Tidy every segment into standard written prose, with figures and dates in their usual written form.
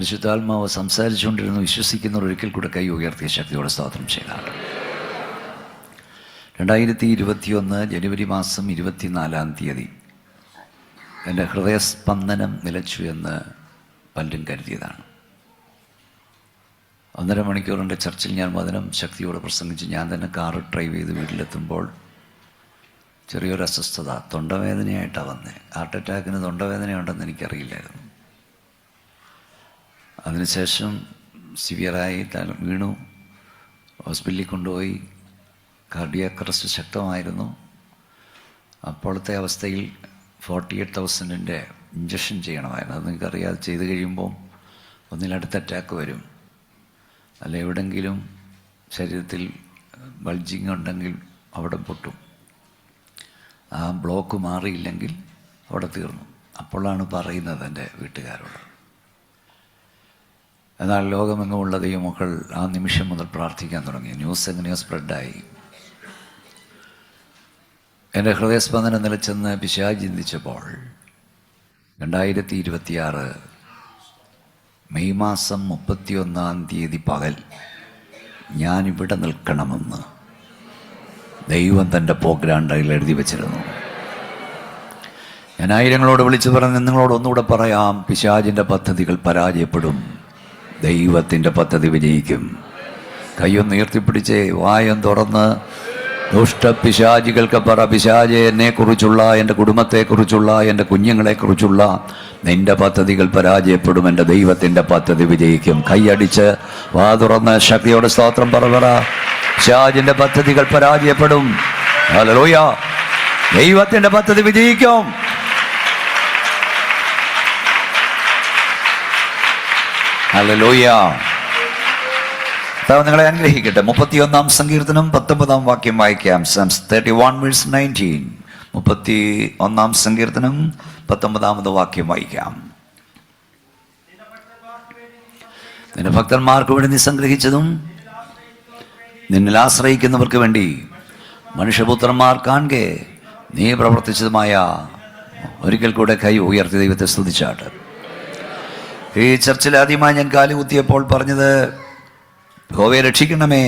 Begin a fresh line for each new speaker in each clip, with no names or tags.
പരിശുദ്ധാത്മാവ് സംസാരിച്ചുകൊണ്ടിരുന്നു. വിശ്വസിക്കുന്നവർ ഒരിക്കൽ കൂടെ കൈ ഉയർത്തിയ ശക്തിയോടെ സ്തോത്രം ചെയ്യണം. 2021 ജനുവരി മാസം 24-ാം തീയതി എൻ്റെ ഹൃദയസ്പന്ദനം നിലച്ചു എന്ന് പലരും കരുതിയതാണ്. 1.5 മണിക്കൂറിൻ്റെ ചർച്ചിൽ ഞാൻ വചനം ശക്തിയോടെ പ്രസംഗിച്ച് ഞാൻ തന്നെ കാറ് ഡ്രൈവ് ചെയ്ത് വീട്ടിലെത്തുമ്പോൾ ചെറിയൊരു അസ്വസ്ഥത, തൊണ്ടവേദനയായിട്ടാണ് വന്നത്. ഹാർട്ട് അറ്റാക്കിന് തൊണ്ടവേദനയുണ്ടെന്ന് എനിക്കറിയില്ലായിരുന്നു. അതിനുശേഷം സിവിയറായി വീണു, ഹോസ്പിറ്റലിൽ കൊണ്ടുപോയി. കാർഡിയാക് അറസ്റ്റ് ശക്തമായിരുന്നു. അപ്പോഴത്തെ അവസ്ഥയിൽ 48,000 ഇഞ്ചക്ഷൻ ചെയ്യണമായിരുന്നു. അത് നിങ്ങൾക്കറിയാതെ ചെയ്ത് കഴിയുമ്പോൾ ഒന്നിലടുത്ത അറ്റാക്ക് വരും, അല്ല എവിടെങ്കിലും ശരീരത്തിൽ ബൾജിങ് ഉണ്ടെങ്കിൽ അവിടെ പൊട്ടും. ആ ബ്ലോക്ക് മാറിയില്ലെങ്കിൽ അവിടെ തീർന്നു. അപ്പോഴാണ് പറയുന്നത് എൻ്റെ വീട്ടുകാരോട്. എന്നാൽ ലോകമെങ്ങുമുള്ള ദൈവമക്കൾ ആ നിമിഷം മുതൽ പ്രാർത്ഥിക്കാൻ തുടങ്ങി. ന്യൂസ് എങ്ങനെയോ സ്പ്രെഡായി. എൻ്റെ ഹൃദയസ്പന്ദനം നിലച്ചെന്ന് പിശാച് ചിന്തിച്ചപ്പോൾ 2026 മെയ് മാസം 31-ാം തീയതി പകൽ ഞാനിവിടെ നിൽക്കണമെന്ന് ദൈവം തൻ്റെ പ്രോഗ്രാമിൽ എഴുതി വച്ചിരുന്നു. ഞാൻ ആയിരങ്ങളോട് വിളിച്ചു പറഞ്ഞ് നിങ്ങളോട് ഒന്നുകൂടെ പറയാം, പിശാചിൻ്റെ പദ്ധതികൾ പരാജയപ്പെടും, ദൈവത്തിൻ്റെ പദ്ധതി വിജയിക്കും. കയ്യൊന്ന് ഉയർത്തിപ്പിടിച്ച് വായം തുറന്ന് ദുഷ്ടപിശാചികൾക്ക് പറ, പിശാചെ എന്നെക്കുറിച്ചുള്ള, എൻ്റെ കുടുംബത്തെക്കുറിച്ചുള്ള, എൻ്റെ കുഞ്ഞുങ്ങളെക്കുറിച്ചുള്ള നിന്റെ പദ്ധതികൾ പരാജയപ്പെടും, എൻ്റെ ദൈവത്തിൻ്റെ പദ്ധതി വിജയിക്കും. കൈയടിച്ച് വാ തുറന്ന് ശക്തിയോടെ സ്തോത്രം പറ. പിശാചിൻ്റെ പദ്ധതികൾ പരാജയപ്പെടും. ഹല്ലേലൂയ. ദൈവത്തിൻ്റെ പദ്ധതി വിജയിക്കും. ഹല്ലേലൂയ. നിങ്ങളെ അനുഗ്രഹിക്കട്ടെ. 31-ാം സങ്കീർത്തനം 19-ാം വാക്യം വായിക്കാം. Psalms 31:19. 31-ാം സങ്കീർത്തനം 19-ാമത് വാക്യം വായിക്കാം. നിന്റെ ഭക്തന്മാർക്ക് വേണ്ടി നീ സംഗ്രഹിച്ചതും നിന്നിൽ ആശ്രയിക്കുന്നവർക്ക് വേണ്ടി മനുഷ്യപുത്രന്മാർ കാണെ നീ പ്രവർത്തിച്ചതുമായ, ഒരിക്കൽ കൂടെ കൈ ഉയർത്തി ദൈവത്തെ സ്തുതിച്ചാട്ട്. ഈ ചർച്ചിൽ ആദ്യമായി ഞാൻ കാലുകുത്തിയപ്പോൾ പറഞ്ഞത്, യഹോവയെ രക്ഷിക്കണമേ,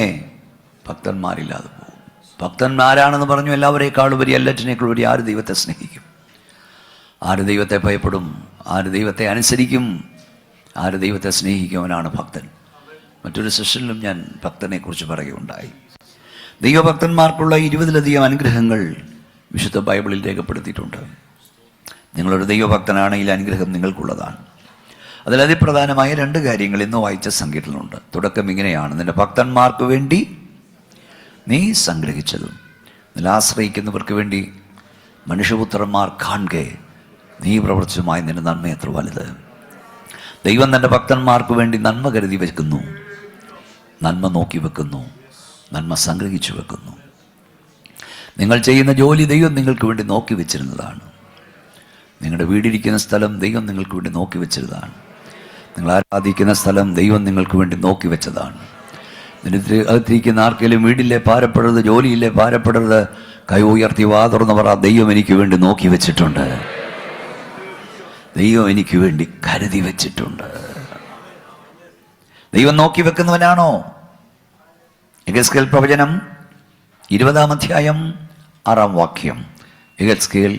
ഭക്തന്മാരില്ലാതെ പോകും. ഭക്തന്മാരാണെന്ന് പറഞ്ഞു. എല്ലാവരേക്കാളും ഉപരി, എല്ലാറ്റിനേക്കാളും ഉപരി ആര് ദൈവത്തെ സ്നേഹിക്കും, ആര് ദൈവത്തെ ഭയപ്പെടും, ആര് ദൈവത്തെ അനുസരിക്കും, ആര് ദൈവത്തെ സ്നേഹിക്കുവനാണ് ഭക്തൻ. മറ്റൊരു സെഷനിലും ഞാൻ ഭക്തനെക്കുറിച്ച് പറയുകയുണ്ടായി. ദൈവഭക്തന്മാർക്കുള്ള 20-ലധികം അനുഗ്രഹങ്ങൾ വിശുദ്ധ ബൈബിളിൽ രേഖപ്പെടുത്തിയിട്ടുണ്ട്. നിങ്ങളൊരു ദൈവഭക്തനാണെങ്കിൽ അനുഗ്രഹം നിങ്ങൾക്കുള്ളതാണ്. അതിൽ അതിപ്രധാനമായ 2 കാര്യങ്ങൾ ഇന്ന് വായിച്ച സങ്കീർത്തനമുണ്ട്. തുടക്കം ഇങ്ങനെയാണ്: നിന്റെ ഭക്തന്മാർക്ക് വേണ്ടി നീ സംഗ്രഹിച്ചതും നിന്നെ ആശ്രയിക്കുന്നവർക്ക് വേണ്ടി മനുഷ്യപുത്രന്മാർ കാണെ നീ പ്രവർത്തിച്ചതുമായി നിന്റെ നന്മ എത്ര വലുത്. ദൈവം തൻ്റെ ഭക്തന്മാർക്ക് വേണ്ടി നന്മ കരുതി വെക്കുന്നു, നന്മ നോക്കി വെക്കുന്നു, നന്മ സംഗ്രഹിച്ചു വെക്കുന്നു. നിങ്ങൾ ചെയ്യുന്ന ജോലി ദൈവം നിങ്ങൾക്ക് വേണ്ടി നോക്കി വെച്ചിരുന്നതാണ്. നിങ്ങളുടെ വീടിരിക്കുന്ന സ്ഥലം ദൈവം നിങ്ങൾക്ക് വേണ്ടി നോക്കി വെച്ചതാണ്. നിങ്ങൾ ആരാധിക്കുന്ന സ്ഥലം ദൈവം നിങ്ങൾക്ക് വേണ്ടി നോക്കി വെച്ചതാണ്. അകത്തിരിക്കുന്ന ആർക്കെങ്കിലും വീടില്ലേ ഭാരപ്പെടരുത്, ജോലിയില്ലേ ഭാരപ്പെടരുത്, കൈ ഉയർത്തി വാ തുറന്ന് പറ, ദൈവം എനിക്ക് വേണ്ടി നോക്കി വെച്ചിട്ടുണ്ട്, ദൈവം എനിക്ക് വേണ്ടി കരുതി വെച്ചിട്ടുണ്ട്. ദൈവം നോക്കി വെക്കുന്നവനാണോ? യെഹെസ്കേൽ പ്രവചനം 20-ാം അധ്യായം 6-ാം വാക്യം. യെഹെസ്കേൽ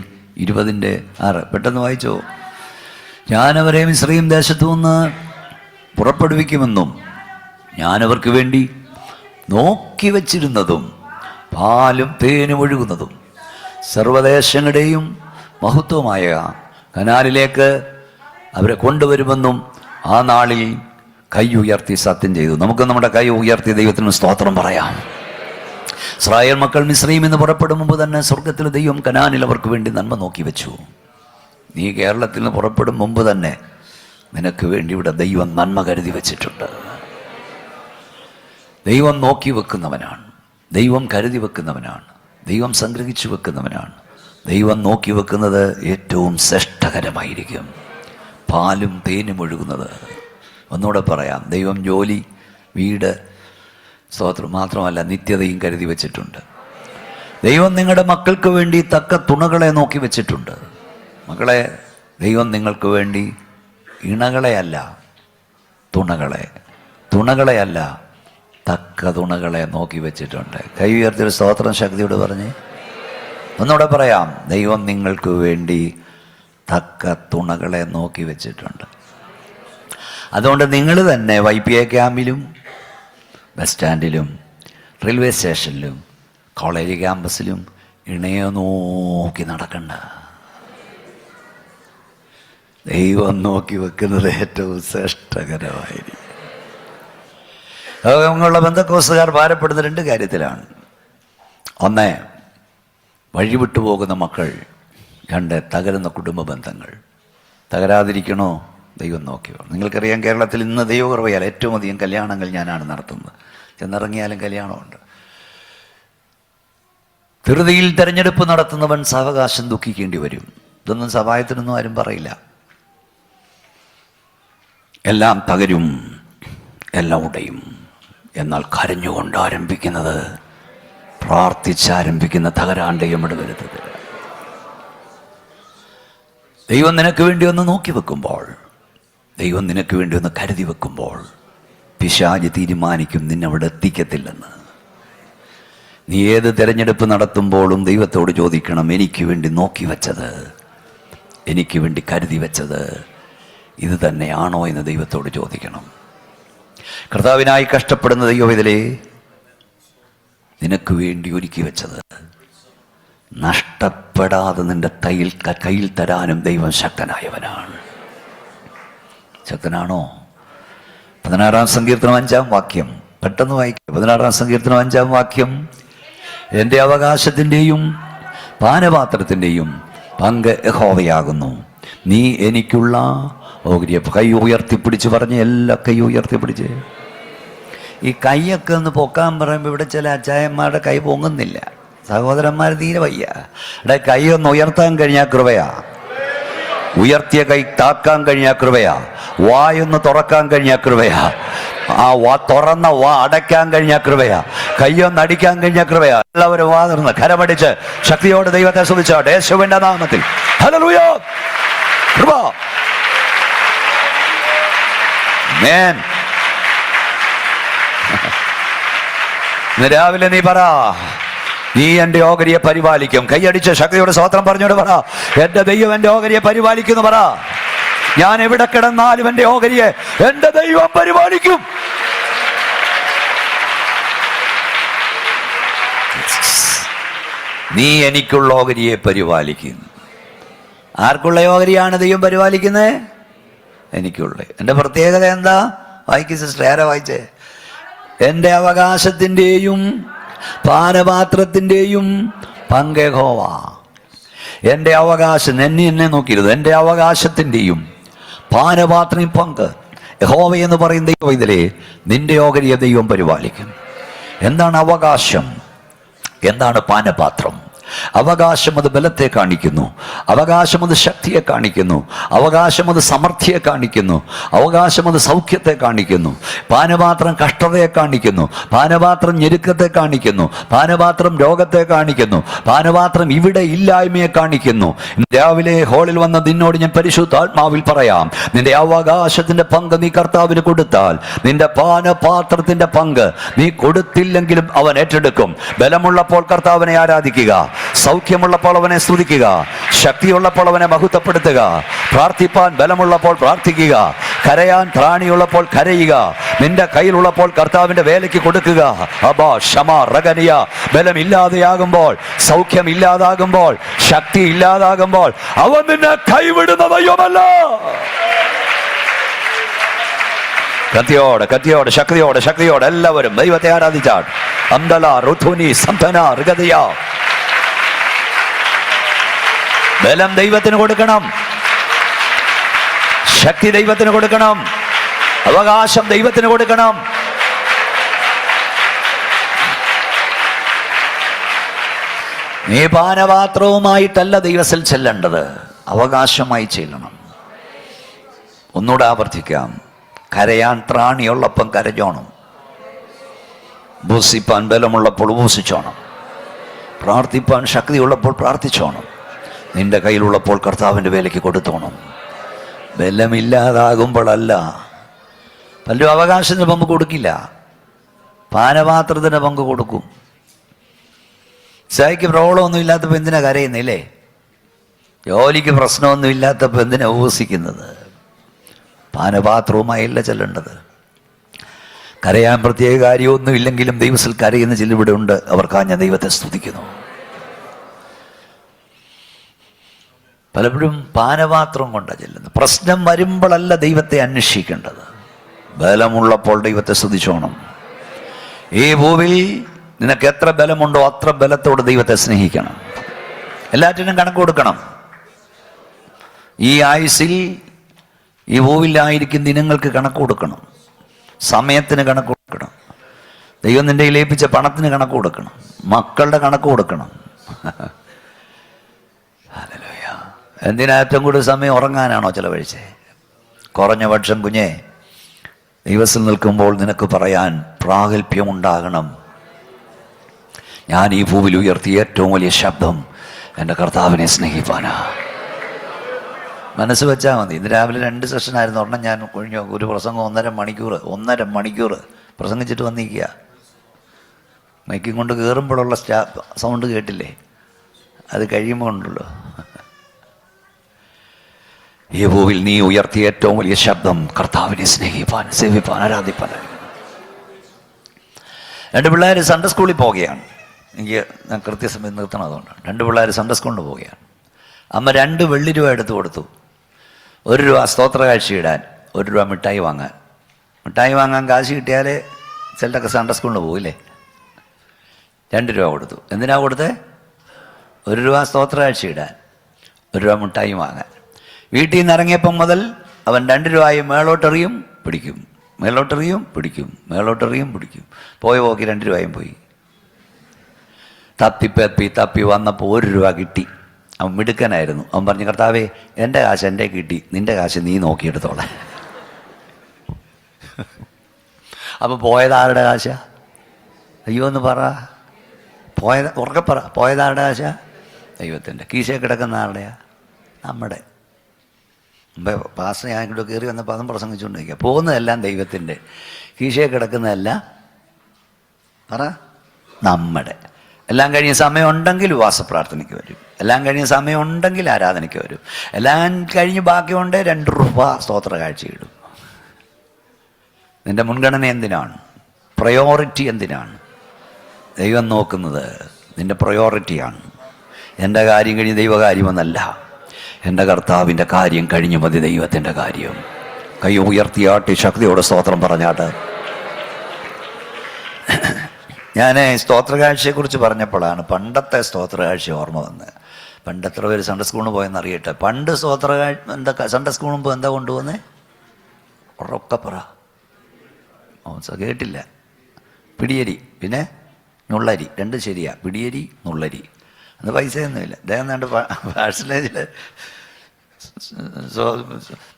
20:6. പെട്ടെന്ന് വായിച്ചോ. ഞാനവരെ മിസ്രയീം ദേശത്തു നിന്ന് പുറപ്പെടുവിക്കുമെന്നും ഞാനവർക്ക് വേണ്ടി നോക്കി വച്ചിരുന്നതും പാലും തേനും ഒഴുകുന്നതും സർവ്വദേശങ്ങളുടെയും മഹത്വമായ കനാലിലേക്ക് അവരെ കൊണ്ടുവരുമെന്നും ആ നാളിൽ കൈ ഉയർത്തി സത്യം ചെയ്തു. നമുക്ക് നമ്മുടെ കൈ ഉയർത്തി ദൈവത്തിന് സ്തോത്രം പറയാം. ഇസ്രായേൽ മക്കൾ മിസ്രയീമിൽ നിന്ന് പുറപ്പെടും മുമ്പ് തന്നെ സ്വർഗത്തിൽ ദൈവം കനാനിൽ അവർക്ക് വേണ്ടി നന്മ നോക്കി വെച്ചു. നീ കേരളത്തിൽ നിന്ന് പുറപ്പെടും മുമ്പ് തന്നെ നിനക്ക് വേണ്ടി ഇവിടെ ദൈവം നന്മ കരുതി വെച്ചിട്ടുണ്ട്. ദൈവം നോക്കി വെക്കുന്നവനാണ്, ദൈവം കരുതി വെക്കുന്നവനാണ്, ദൈവം സംഗ്രഹിച്ചു വെക്കുന്നവനാണ്. ദൈവം നോക്കി വെക്കുന്നത് ഏറ്റവും ശ്രേഷ്ഠകരമായിരിക്കും, പാലും തേനും ഒഴുകുന്നത്. ഒന്നുകൂടെ പറയാം, ദൈവം ജോലി, വീട്, സ്തോത്രം മാത്രമല്ല നിത്യതയും കരുതി വെച്ചിട്ടുണ്ട്. ദൈവം നിങ്ങളുടെ മക്കൾക്ക് വേണ്ടി തക്ക തുണകളെ നോക്കി വെച്ചിട്ടുണ്ട്. മക്കളെ, ദൈവം നിങ്ങൾക്ക് വേണ്ടി ഇണകളെയല്ല, തുണകളെ അല്ല, തക്ക തുണകളെ നോക്കി വെച്ചിട്ടുണ്ട്. കൈ ഉയർത്തിയൊരു സ്തോത്രം ശക്തിയോട് പറഞ്ഞ് ഒന്നുകൂടെ പറയാം. ദൈവം നിങ്ങൾക്ക് വേണ്ടി തക്ക തുണകളെ നോക്കി വെച്ചിട്ടുണ്ട്. അതുകൊണ്ട് നിങ്ങൾ തന്നെ YPA ക്യാമ്പിലും ബസ് സ്റ്റാൻഡിലും റെയിൽവേ സ്റ്റേഷനിലും കോളേജ് ക്യാമ്പസിലും ഇണയെ നോക്കി നടക്കണ്ട. ദൈവം നോക്കി വെക്കുന്നത് ഏറ്റവും ശ്രേഷ്ഠകരമായിരിക്കും. അങ്ങനെയുള്ള ബന്ധക്കോസുകാർ ഭാരപ്പെടുന്ന 2 കാര്യത്തിലാണ്. 1, വഴിവിട്ടു പോകുന്ന മക്കൾ. 2, തകരുന്ന കുടുംബ ബന്ധങ്ങൾ. തകരാതിരിക്കണോ? ദൈവം നോക്കി. നിങ്ങൾക്കറിയാം, കേരളത്തിൽ ഇന്ന് ദൈവകൃപയാൽ ഏറ്റവും അധികം കല്യാണങ്ങൾ ഞാനാണ് നടത്തുന്നത്. ചെന്നിറങ്ങിയാലും കല്യാണമുണ്ട്. ധൃതിയിൽ തെരഞ്ഞെടുപ്പ് നടത്തുന്നവൻ സാവകാശം ദുഃഖിക്കേണ്ടി വരും. ഇതൊന്നും സഹായത്തിനൊന്നും ആരും പറയില്ല. എല്ലാം തകരും, എല്ലാം ഉടയും. എന്നാൽ കരഞ്ഞുകൊണ്ട് ആരംഭിക്കുന്നത്, പ്രാർത്ഥിച്ചാരംഭിക്കുന്ന തകരാണ്ടയും ഇടവരുത്തത്. ദൈവം നിനക്ക് വേണ്ടി ഒന്ന് നോക്കി വെക്കുമ്പോൾ, ദൈവം നിനക്ക് വേണ്ടി ഒന്ന് കരുതി വെക്കുമ്പോൾ, പിശാച് തീരുമാനിക്കും നിന്നെ അവിടെ എത്തിക്കത്തില്ലെന്ന്. നീ ഏത് തിരഞ്ഞെടുപ്പ് നടത്തുമ്പോഴും ദൈവത്തോട് ചോദിക്കണം, എനിക്ക് വേണ്ടി നോക്കി വെച്ചത്, എനിക്ക് വേണ്ടി കരുതി വെച്ചത് ഇത് തന്നെയാണോ എന്ന് ദൈവത്തോട് ചോദിക്കണം. കർത്താവിനായി കഷ്ടപ്പെടുന്ന ദൈവവേദലേ, നിനക്ക് വേണ്ടി ഒരുക്കി വെച്ചത് നഷ്ടപ്പെടാതെ നിന്റെ കയ്യിൽ തരാനും ദൈവം ശക്തനായവനാണ്. ശക്തനാണോ? 16-ാം സങ്കീർത്തനം 5-ാം വാക്യം പെട്ടെന്ന് വായിക്കും. 16-ാം സങ്കീർത്തനം 5-ാം വാക്യം, എൻ്റെ അവകാശത്തിൻ്റെയും പാനപാത്രത്തിൻ്റെയും പങ്ക് യഹോവയാകുന്നു. നീ എനിക്കുള്ള ഓഹരിയെ. കൈ ഉയർത്തിപ്പിടിച്ച് പറഞ്ഞ്, എല്ലാ കൈ ഉയർത്തിപ്പിടിച്ച്. ഈ കൈയൊക്കെ ഒന്ന് പൊക്കാൻ പറയുമ്പോൾ ഇവിടെ ചില അച്ചായന്മാരുടെ കൈ പൊങ്ങുന്നില്ല. സഹോദരന്മാർ തീരെ വയ്യ. ഇവിടെ കൈ ഒന്ന് ഉയർത്താൻ കഴിഞ്ഞാൽ കൃപയാ. ഉയർത്തിയ കൈ താക്കാൻ കഴിഞ്ഞാൽ കൃപയാ. വായൊന്ന് തുറക്കാൻ കഴിഞ്ഞാൽ കൃപയാ. ആ തുറന്ന വാ അടയ്ക്കാൻ കഴിഞ്ഞ കൃപയാ. കയ്യൊന്ന് അടിക്കാൻ കഴിഞ്ഞ കൃപയാ. എല്ലാവരും വാ തുറന്ന് കരമടിച്ച് ശക്തിയോട് ദൈവത്തെ സ്തുതിച്ചാട്ടെ. യേശുവിന്റെ നാമത്തിൽ ഹല്ലേലൂയ. കൃപ. ആമേൻ. ഇന്ന് രാവിലെ നീ പറ, നീ എൻ്റെ ഓഹരിയെ പരിപാലിക്കും. കൈയടിച്ച് ശക്തിയോട് സ്തോത്രം പറഞ്ഞോട് പറ, എൻ്റെ ദൈവം എൻ്റെ ഓഹരിയെ പരിപാലിക്കുന്നു. പറ, ഞാൻ എവിടെ കിടന്നാലും എൻ്റെ ഓഹരിയെ എൻ്റെ ദൈവം പരിപാലിക്കും. നീ എനിക്കുള്ള ഓഹരിയെ പരിപാലിക്കും. ആർക്കുള്ള ഓഹരിയാണ് ദൈവം പരിപാലിക്കുന്നത്? എനിക്കുള്ള. എൻ്റെ പ്രത്യേകത എന്താ? വായിക്ക് സിസ്റ്റർ. ആരാ വായിച്ചേ? എൻ്റെ അവകാശത്തിൻ്റെയും പാനപാത്രത്തിൻ്റെയും പങ്ക് യഹോവ. എൻ്റെ അവകാശം, എന്നെ നോക്കിയിരുന്നത്, എൻ്റെ അവകാശത്തിൻ്റെയും പാനപാത്രം പങ്ക് യഹോവ എന്ന് പറയുന്ന ദൈവം, ഇതിലെ നിന്റെ ഓഹരിയെ ദൈവം പരിപാലിക്കും. എന്താണ് അവകാശം? എന്താണ് പാനപാത്രം? അവകാശം അത് ബലത്തെ കാണിക്കുന്നു. അവകാശം അത് ശക്തിയെ കാണിക്കുന്നു. അവകാശം അത് സമൃദ്ധിയെ കാണിക്കുന്നു. അവകാശം അത് സൗഖ്യത്തെ കാണിക്കുന്നു. പാനപാത്രം കഷ്ടതയെ കാണിക്കുന്നു. പാനപാത്രം ഞെരുക്കത്തെ കാണിക്കുന്നു. പാനപാത്രം രോഗത്തെ കാണിക്കുന്നു. പാനപാത്രം ഇവിടെ ഇല്ലായ്മയെ കാണിക്കുന്നു. രാവിലെ ഹോളിൽ വന്ന നിന്നോട് ഞാൻ പരിശുദ്ധാത്മാവിൽ പറയാം, നിന്റെ അവകാശത്തിന്റെ പങ്ക് നീ കർത്താവിന് കൊടുത്താൽ, നിന്റെ പാനപാത്രത്തിന്റെ പങ്ക് നീ കൊടുത്തില്ലെങ്കിലും അവൻ ഏറ്റെടുക്കും. ബലമുള്ളപ്പോൾ കർത്താവിനെ ആരാധിക്കുക, സൗഖ്യമുള്ളപ്പോൾ അവനെ സ്തുതിക്കുക, ശക്തിയുള്ളപ്പോൾ അവനെ മഹത്വപ്പെടുത്തുക, പ്രാർത്ഥിപ്പാൻ ബലമുള്ളപ്പോൾ പ്രാർത്ഥിക്കുക, കരയാൻ ത്രാണിയുള്ളപ്പോൾ കരയുക, നിന്റെ കയ്യിലുള്ളപ്പോൾ കർത്താവിന്റെ വേലയ്ക്ക് കൊടുക്കുക. അബാ ക്ഷമ റഗനിയ. ബലമില്ലാതെയാകുമ്പോൾ, സൗഖ്യം ഇല്ലാതാകുമ്പോൾ, ശക്തി ഇല്ലാതാകുമ്പോൾ അവൻ നിന്നെ കൈവിടുന്ന ദൈവമല്ല. കത്തിയോടെ കത്തിയോടെ ശക്തിയോടെ ശക്തിയോടെ എല്ലാവരും ദൈവത്തെ ആരാധിച്ചാൽ. അന്തല ഋതുനി സന്തന ഋഗതിയ. ബലം ദൈവത്തിന് കൊടുക്കണം, ശക്തി ദൈവത്തിന് കൊടുക്കണം, അവകാശം ദൈവത്തിന് കൊടുക്കണം. നീ പാനപാത്രവുമായിട്ടല്ല ദൈവത്തിൽ ചെല്ലേണ്ടത്, അവകാശമായി ചെല്ലണം. ഒന്നുകൂടെ ആവർത്തിക്കാം. കരയാൻ ത്രാണിയുള്ളപ്പം കരഞ്ഞോണം, ഉപസിപ്പാൻ ബലമുള്ളപ്പോൾ ഉപസിച്ചോണം, പ്രാർത്ഥിപ്പാൻ ശക്തിയുള്ളപ്പോൾ പ്രാർത്ഥിച്ചോണം, നിന്റെ കയ്യിലുള്ളപ്പോൾ കർത്താവിൻ്റെ വേലയ്ക്ക് കൊടുത്തോണം. ബലമില്ലാതാകുമ്പോഴല്ല, പലരും അവകാശത്തിന് പങ്ക് കൊടുക്കില്ല, പാനപാത്രത്തിന് പങ്ക് കൊടുക്കും. ചായക്ക് പ്രോബ്ലമൊന്നും ഇല്ലാത്തപ്പോൾ എന്തിനാ കരയുന്നില്ലേ? ജോലിക്ക് പ്രശ്നമൊന്നും ഇല്ലാത്തപ്പോൾ എന്തിനാ ഉപവസിക്കുന്നത്? പാനപാത്രവുമായല്ല ചെല്ലേണ്ടത്. കരയാൻ പ്രത്യേക കാര്യമൊന്നും ഇല്ലെങ്കിലും ദൈവത്തിൽ കരയുന്ന ചിലവിടെ ഉണ്ട്. അവർക്ക് ഞാൻ ദൈവത്തെ സ്തുതിക്കുന്നു. പലപ്പോഴും പാനപാത്രം കൊണ്ടാണ് ചെല്ലുന്നത്. പ്രശ്നം വരുമ്പോഴല്ല ദൈവത്തെ അന്വേഷിക്കേണ്ടത്, ബലമുള്ളപ്പോൾ ദൈവത്തെ സ്തുതിച്ചോണം. ഈ ഭൂമിയിൽ നിനക്ക് എത്ര ബലമുണ്ടോ അത്ര ബലത്തോട് ദൈവത്തെ സ്നേഹിക്കണം. എല്ലാറ്റിനും കണക്ക് കൊടുക്കണം. ഈ ആയുസ്സിൽ ഈ ഭൂമിയിലായിരിക്കും ദിനങ്ങൾക്ക് കണക്ക് കൊടുക്കണം, സമയത്തിന് കണക്ക് കൊടുക്കണം, ദൈവം നിന്റെ ഏൽപ്പിച്ച പണത്തിന് കണക്ക് കൊടുക്കണം, മക്കളുടെ കണക്ക് കൊടുക്കണം. ഹല്ലേലൂയ. എന്തിനാ ഏറ്റവും കൂടുതൽ സമയം ഉറങ്ങാനാണോ ചിലവഴിച്ചേ? കുറഞ്ഞ പക്ഷം കുഞ്ഞെ, ദൈവത്തിൽ നിൽക്കുമ്പോൾ നിനക്ക് പറയാൻ പ്രാഗൽഭ്യമുണ്ടാകണം. ഞാൻ ഈ ഭൂമിയിൽ ഉയർത്തിയ ഏറ്റവും വലിയ ശബ്ദം എൻ്റെ കർത്താവിനെ സ്നേഹിപ്പാനാ. മനസ്സ് വെച്ചാൽ മതി. ഇന്ന് രാവിലെ 2 സെഷനായിരുന്നു. ഒരെണ്ണം ഞാൻ കഴിഞ്ഞ ഒരു പ്രസംഗം 1.5 മണിക്കൂർ പ്രസംഗിച്ചിട്ട് വന്നിരിക്കുക. മൈക്കും കൊണ്ട് കയറുമ്പോഴുള്ള സൗണ്ട് കേട്ടില്ലേ? അത് കഴിയുമ്പോൾ ഉണ്ടല്ലോ. ഈ ഭൂവിൽ നീ ഉയർത്തിയ ഏറ്റവും വലിയ ശബ്ദം കർത്താവിനെ സ്നേഹിപ്പാൻ, സേവിപ്പാൻ, ആരാധിപ്പാൻ. 2 പിള്ളേർ സൺഡേ സ്കൂളിൽ പോവുകയാണ്. ഞാൻ കൃത്യസമയം നിർത്തണം, അതുകൊണ്ടാണ്. 2 പിള്ളേർ സൺഡേ സ്കൂളിൽ പോവുകയാണ്. അമ്മ 2 വെള്ളി രൂപ എടുത്തു കൊടുത്തു. 1 രൂപ സ്തോത്ര കാഴ്ച ഇടാൻ, 1 രൂപ മിഠായി വാങ്ങാൻ. മിഠായി വാങ്ങാൻ കാശ് കിട്ടിയാൽ ചിലരൊക്കെ സൺഡേ സ്കൂളിൽ പോകില്ലേ? 2 രൂപ കൊടുത്തു. എന്തിനാ കൊടുത്തേ? 1 രൂപ സ്തോത്ര കാഴ്ച ഇടാൻ, 1 രൂപ മിഠായി വാങ്ങാൻ. വീട്ടിൽ നിന്ന് ഇറങ്ങിയപ്പം മുതൽ അവൻ 2 രൂപയും മേളോട്ടെറിയും പിടിക്കും, മേളോട്ടെറിയും പിടിക്കും, മേളോട്ടെറിയും പിടിക്കും. പോയ പോക്കി 2 രൂപയും പോയി. തപ്പി വന്നപ്പോൾ 1 രൂപ കിട്ടി. അവൻ മിടുക്കനായിരുന്നു. അവൻ പറഞ്ഞു, കർത്താവേ, എൻ്റെ കാശ് എൻ്റെ കിട്ടി, നിൻ്റെ കാശ് നീ നോക്കിയെടുത്തോളെ. അപ്പം പോയതാരുടെ കാശാ? അയ്യോ എന്ന് പറ. ഉറക്കെ പറ. പോയതാരുടെ കാശാ? ദൈവത്തിൻ്റെ. കീശയിൽ കിടക്കുന്ന ആരുടെയാ? നമ്മുടെ. പാസ്റ്റർ ഞാൻ ഇങ്ങോട്ട് കയറി വന്നപ്പോൾ അതും പ്രസംഗിച്ചുകൊണ്ടിരിക്കുക. പോകുന്നതെല്ലാം ദൈവത്തിൻ്റെ, കീശയിൽ കിടക്കുന്നതെല്ലാം പറ നമ്മുടെ. എല്ലാം കഴിഞ്ഞ സമയം ഉണ്ടെങ്കിൽ ഉപവാസപ്രാർത്ഥനയ്ക്ക് വരും, എല്ലാം കഴിഞ്ഞ സമയം ഉണ്ടെങ്കിൽ ആരാധനയ്ക്ക് വരും, എല്ലാം കഴിഞ്ഞ് ബാക്കിയുണ്ട് 2 രൂപ സ്തോത്ര കാഴ്ചയിടും. നിന്റെ മുൻഗണന എന്തിനാണ്? പ്രയോറിറ്റി എന്തിനാണ്? ദൈവം നോക്കുന്നത് നിന്റെ പ്രയോറിറ്റിയാണ്. എൻ്റെ കാര്യം കഴിഞ്ഞ് ദൈവകാര്യമെന്നല്ല, എൻ്റെ കർത്താവിൻ്റെ കാര്യം കഴിഞ്ഞു മതി ദൈവത്തിൻ്റെ കാര്യം. കൈ ഉയർത്തിയാട്ടി ശക്തിയോടെ സ്തോത്രം പറഞ്ഞാട്ട്. ഞാൻ സ്തോത്രകാഴ്ചയെക്കുറിച്ച് പറഞ്ഞപ്പോഴാണ് പണ്ടത്തെ സ്തോത്രകാഴ്ച ഓർമ്മ വന്നത്. പണ്ട് എത്ര പേര് സൺഡേ സ്കൂളിന് പോയെന്ന് അറിയട്ടെ. പണ്ട് എന്താ സൺഡേ സ്കൂളിൽ മുമ്പ് എന്താ കൊണ്ടുപോകുന്നേ? ഉറക്കെ പറ. കേട്ടില്ല. പിടിയരി, പിന്നെ നുള്ളരി. 2 ശരിയാ. പിടിയരി, നുള്ളരി. അന്ന് പൈസയൊന്നുമില്ല. അദ്ദേഹം കണ്ട് പാഴ്സലേജിൽ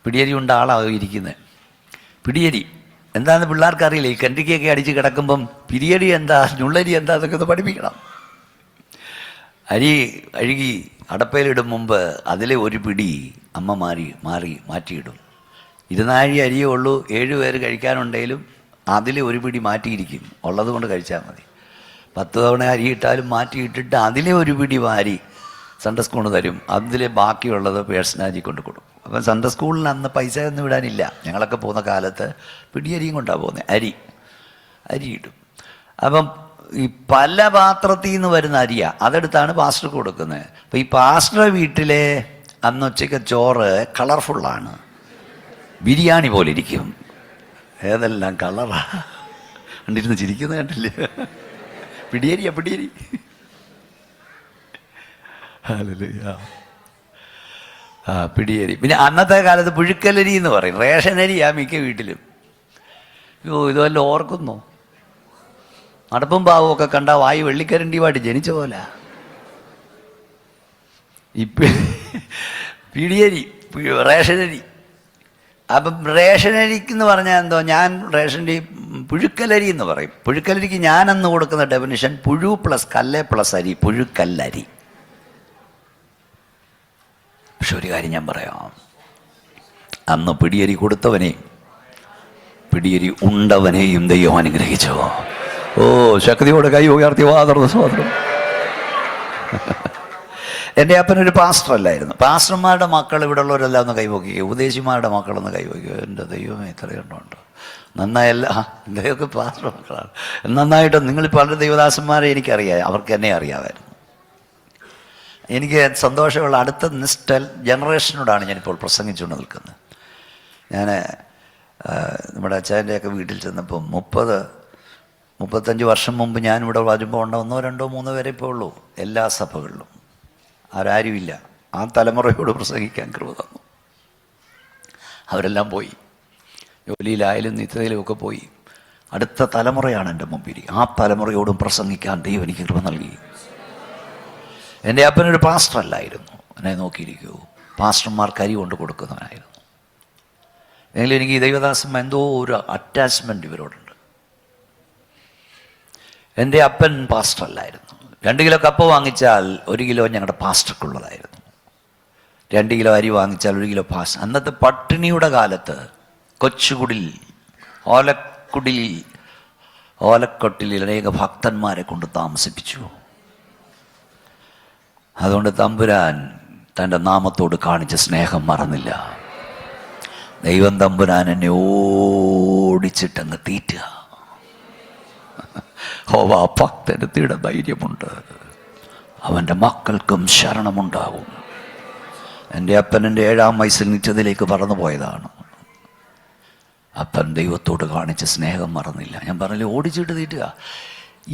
പിടിയരി കൊണ്ട് ആളാവും ഇരിക്കുന്നത്. പിടിയരി എന്താണെന്ന് പിള്ളേർക്ക് അറിയില്ല. ഈ കണ്ടിക്കൊക്കെ അടിച്ച് കിടക്കുമ്പം പിരിയടി എന്താ, ഞുള്ളരി എന്താ, അതൊക്കെ ഒന്ന് പഠിപ്പിക്കണം. അരി അഴുകി അടപ്പയിലിടും മുമ്പ് അതിലെ 1 പിടി അമ്മ മാറ്റിയിടും. 24 അരിയേ ഉള്ളൂ, 7 പേര് കഴിക്കാനുണ്ടെങ്കിലും അതിലെ 1 പിടി മാറ്റിയിരിക്കും. ഉള്ളത് കൊണ്ട് കഴിച്ചാൽ മതി. 10 തവണ അരി ഇട്ടാലും മാറ്റിയിട്ടിട്ട് അതിലെ 1 പിടി വാരി സൺഡേ സ്കൂളിന് തരും. അതിലെ ബാക്കിയുള്ളത് പേഴ്സണാജി കൊണ്ട് കൊടുക്കും. അപ്പം സൺഡേ സ്കൂളിൽ അന്ന് പൈസ ഒന്നും വിടാനില്ല. ഞങ്ങളൊക്കെ പോകുന്ന കാലത്ത് പിടിയരിയും കൊണ്ടാണ് പോകുന്നത്. അരി ഇടും. അപ്പം ഈ പല പാത്രത്തിൽ നിന്ന് വരുന്ന അരിയാ, അതെടുത്താണ് പാസ്റ്റർ കൊടുക്കുന്നത്. അപ്പം ഈ പാസ്റ്ററുടെ വീട്ടിലെ അന്ന് ഉച്ചയ്ക്ക് ചോറ് കളർഫുള്ളാണ്, ബിരിയാണി പോലെ ഇരിക്കും. ഏതെല്ലാം കളറാ കണ്ടിരുന്ന് ചിരിക്കുന്നത് കണ്ടില്ലേ? പിടിയരി. പിടിയരി. പിന്നെ അന്നത്തെ കാലത്ത് പുഴുക്കലരി എന്ന് പറയും. റേഷനരിയാ മിക്ക വീട്ടിലും. ഇതുവല്ല ഓർക്കുന്നോ? അടപ്പും പാവും ഒക്കെ കണ്ട വായി വെള്ളിക്കരണ്ടിയുമായിട്ട് ജനിച്ച പോലെ. പിടിയരി, റേഷനരി. അപ്പം റേഷനരിക്കെന്ന് പറഞ്ഞാൽ എന്തോ, ഞാൻ റേഷനരി പുഴുക്കലരി എന്ന് പറയും. പുഴുക്കലരിക്ക് ഞാനന്ന് കൊടുക്കുന്ന ഡെഫിനിഷൻ പുഴു പ്ലസ് കല്ല് പ്ലസ് അരി, പുഴുക്കല്ലരി. പക്ഷെ ഒരു കാര്യം ഞാൻ പറയാം, അന്ന് പിടിയരി കൊടുത്തവനെ പിടിയരി ഉണ്ടവനെയും ദൈവം അനുഗ്രഹിച്ചു. ഓ, ശക്തിയോടെ കൈ ഉയർത്തി വാതർന്നു സോദരം. എൻ്റെ അപ്പനൊരു പാസ്റ്ററല്ലായിരുന്നു. പാസ്റ്റർമാരുടെ മക്കൾ ഇവിടെ ഉള്ളവരെല്ലാം ഒന്ന് കൈവയ്ക്കുക, ഉപദേശിമാരുടെ മക്കളൊന്ന് കൈവയ്ക്കുക. എൻ്റെ ദൈവമേ, എത്രയുണ്ടോ നന്നായല്ല. ഇതൊക്കെ പാസ്റ്റർ മക്കളാണ്. നന്നായിട്ട് നിങ്ങൾ പല ദൈവദാസന്മാരെ എനിക്കറിയാം, അവർക്ക് എന്നെ അറിയാമായിരുന്നു. എനിക്ക് സന്തോഷമുള്ള അടുത്ത നെക്സ്റ്റ് ജനറേഷനോടാണ് ഞാനിപ്പോൾ പ്രസംഗിച്ചുകൊണ്ട് നിൽക്കുന്നത്. ഞാൻ നമ്മുടെ അച്ഛൻ്റെയൊക്കെ വീട്ടിൽ ചെന്നപ്പോൾ 35 വർഷം മുമ്പ് ഞാനിവിടെ വരുമ്പോൾ ഉണ്ടോ 1, 2, 3 പേരെ ഇപ്പോൾ ഉള്ളൂ എല്ലാ സഭകളിലും. ആരാരുമില്ല. ആ തലമുറയോട് പ്രസംഗിക്കാൻ കൃപ തന്നു. അവരെല്ലാം പോയി, ജോലിയിലായാലും നിത്യതയിലും ഒക്കെ പോയി. അടുത്ത തലമുറയാണ് എൻ്റെ മുമ്പിൽ. ആ തലമുറയോടും പ്രസംഗിക്കാൻ ദൈവം എനിക്ക് കൃപ നൽകി. എൻ്റെ അപ്പനൊരു പാസ്റ്ററല്ലായിരുന്നു. എന്നെ നോക്കിയിരിക്കൂ, പാസ്റ്റർമാർക്ക് അരി കൊണ്ട് കൊടുക്കുന്നവനായിരുന്നു. എങ്കിലും എനിക്ക് ഈ ദൈവദാസന്മാർ എന്തോ ഒരു അറ്റാച്ച്മെൻറ്റ് ഇവരോടുണ്ട്. എൻ്റെ അപ്പൻ പാസ്റ്ററല്ലായിരുന്നു. 2 കിലോ കപ്പ വാങ്ങിച്ചാൽ 1 കിലോ ഞങ്ങളുടെ പാസ്റ്റർക്കുള്ളതായിരുന്നു. 2 കിലോ അരി വാങ്ങിച്ചാൽ 1 കിലോ പാസ്റ്റർ. അന്നത്തെ പട്ടിണിയുടെ കാലത്ത് കൊച്ചുകുടിൽ ഓലക്കൊട്ടിലിൽ അനേക ഭക്തന്മാരെ കൊണ്ട് താമസിപ്പിച്ചു. അതുകൊണ്ട് തമ്പുരാൻ തൻ്റെ നാമത്തോട് കാണിച്ച സ്നേഹം മറന്നില്ല. ദൈവം തമ്പുരാൻ എന്നെ ഓടിച്ചിട്ടങ്ങ് തീറ്റുക. ഭക്തനത്തിയുടെ ധൈര്യമുണ്ട്, അവൻ്റെ മക്കൾക്കും ശരണമുണ്ടാകും. എൻ്റെ അപ്പൻ എൻ്റെ 7-ാം വയസ്സിൽ നിത്യത്തിലേക്ക് പറന്നു പോയതാണ്. അപ്പൻ ദൈവത്തോട് കാണിച്ച സ്നേഹം മറന്നില്ല. ഞാൻ പറഞ്ഞില്ല, ഓടിച്ചിട്ട് തീറ്റുക.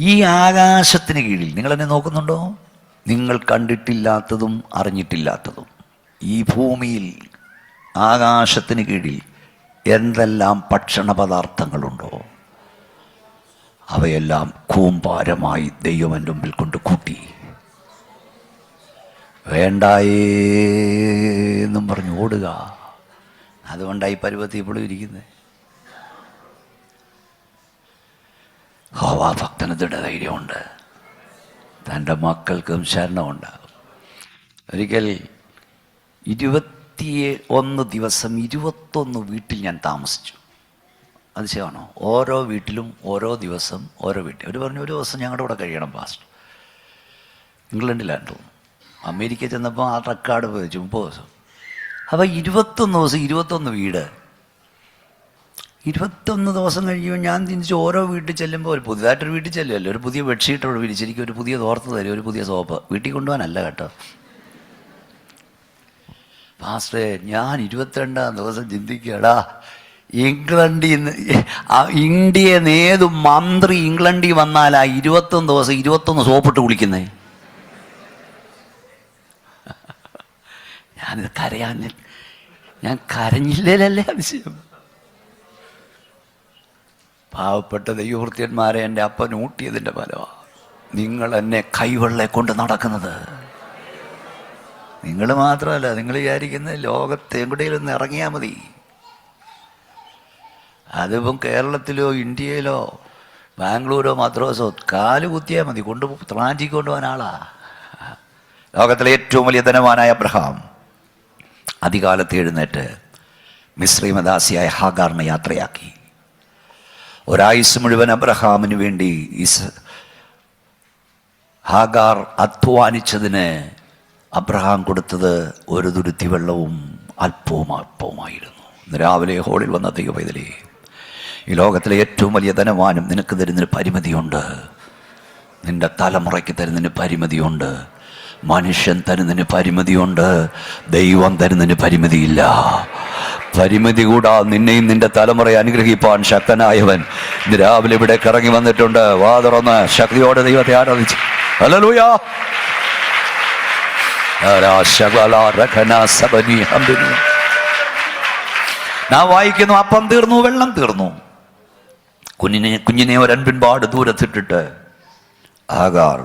ഈ ആകാശത്തിന് കീഴിൽ നിങ്ങളെന്നെ നോക്കുന്നുണ്ടോ? നിങ്ങൾ കണ്ടിട്ടില്ലാത്തതും അറിഞ്ഞിട്ടില്ലാത്തതും ഈ ഭൂമിയിൽ ആകാശത്തിന് കീഴിൽ എന്തെല്ലാം ഭക്ഷണ പദാർത്ഥങ്ങളുണ്ടോ അവയെല്ലാം കൂമ്പാരമായി ദൈവം എൻ്റെ മുമ്പിൽ കൊണ്ട് കൂട്ടി. വേണ്ടായെന്നും പറഞ്ഞു ഓടുക. അതുകൊണ്ടായി പരുവത്തി ഇപ്പോഴും ഇരിക്കുന്നത്. ഭക്തനത്തിൻ്റെ ധൈര്യമുണ്ട്, തൻ്റെ മക്കൾക്കും ശരണമുണ്ടാകും. ഒരിക്കൽ 21 ദിവസം 21 വീട്ടിൽ ഞാൻ താമസിച്ചു. അതിശയമാണോ? ഓരോ വീട്ടിലും ഓരോ ദിവസം ഓരോ വീട്ടിൽ. അവർ പറഞ്ഞു, ഒരു ദിവസം ഞങ്ങളുടെ കൂടെ കഴിയണം പാസ്റ്റർ. ഇംഗ്ലണ്ടിലാണ് തോന്നുന്നു. അമേരിക്ക ചെന്നപ്പോൾ ആ റെക്കോർഡ് പോയിച്ചു 30 ദിവസം. അപ്പോൾ 21 ദിവസം 21 വീട്. 21 ദിവസം കഴിയുമ്പോൾ ഞാൻ തിരിച്ച് ഓരോ വീട്ടിൽ ചെല്ലുമ്പോൾ ഒരു പുതിയതായിട്ടൊരു വീട്ടിൽ ചെല്ലുമല്ലോ, ഒരു പുതിയ ബെഡ്ഷീറ്റ് അവിടെ വിരിച്ചിരിക്കും, ഒരു പുതിയ തോർത്ത് തരും, ഒരു പുതിയ സോപ്പ്. വീട്ടിൽ കൊണ്ടുപോകാനല്ല കേട്ടോ പാസ്റ്ററെ. ഞാൻ 22-ാം ദിവസം ചിന്തിക്കുകടാ, ഇംഗ്ലണ്ടിൽ നിന്ന് ഇന്ത്യയിൽ നിന്ന് ഏത് മന്ത്രി ഇംഗ്ലണ്ടിൽ വന്നാലാ 21 ദിവസം 21 സോപ്പിട്ട് കുളിക്കുന്നേ? ഞാനിത് ഞാൻ കരഞ്ഞില്ലല്ലേ അതിശയം. പാവപ്പെട്ട ദൈവവൃത്യന്മാരെ എൻ്റെ അപ്പൻ ഊട്ടിയതിൻ്റെ ഫലമാണ്. നിങ്ങൾ എന്നെ കൈവെള്ളെ കൊണ്ട് നടക്കുന്നത്. നിങ്ങൾ മാത്രമല്ല, നിങ്ങൾ വിചാരിക്കുന്നത് ലോകത്തെ എവിടെയെങ്കിലും ഇറങ്ങിയാൽ മതി. അതിപ്പം കേരളത്തിലോ ഇന്ത്യയിലോ ബാംഗ്ലൂരോ മദ്രാസോ കാല് കുത്തിയാൽ മതി, ത്രാഞ്ചിക്ക് കൊണ്ടുപോകാൻ ആളാ. ലോകത്തിലെ ഏറ്റവും വലിയ ധനവാനായ അബ്രഹാം അതികാലത്ത് എഴുന്നേറ്റ് മിസ്രൈമദാസിയായ ഹാഗാറിനെ യാത്രയാക്കി. ഒരായുസ് മുഴുവൻ അബ്രഹാമിന് വേണ്ടി ഹാഗാർ അധ്വാനിച്ചതിന് അബ്രഹാം കൊടുത്തത് ഒരു തുരുത്തി വെള്ളവും അല്പവുമായിരുന്നു. ഇന്ന് രാവിലെ ഹോളിൽ വന്ന ദൈവപൈതലേ, ഈ ലോകത്തിലെ ഏറ്റവും വലിയ ധനവാനും നിനക്ക് തരുന്നതിന് പരിമിതിയുണ്ട്. നിന്റെ തലമുറയ്ക്ക് തരുന്നതിന് പരിമിതിയുണ്ട്. മനുഷ്യൻ തരുന്നതിന് പരിമിതിയുണ്ട്. ദൈവം തരുന്നതിന് പരിമിതിയില്ല. പരിമിതി കൂടാ നിന്നെയും നിന്റെ തലമുറയെ അനുഗ്രഹിപ്പാൻ ശക്തനായവൻ ഇന്ന് രാവിലെ ഇവിടെ ഇറങ്ങി വന്നിട്ടുണ്ട്. വാ തുറന്ന് ശക്തിയോടെ ദൈവത്തെ ആരാധിച്ചു. ഹല്ലേലൂയ. ഞാൻ വായിക്കുന്നു, അപ്പം തീർന്നു, വെള്ളം തീർന്നു. കുഞ്ഞിനെ ഒരൻപിൻപാട് ദൂരത്തിട്ടിട്ട് ആഗാർ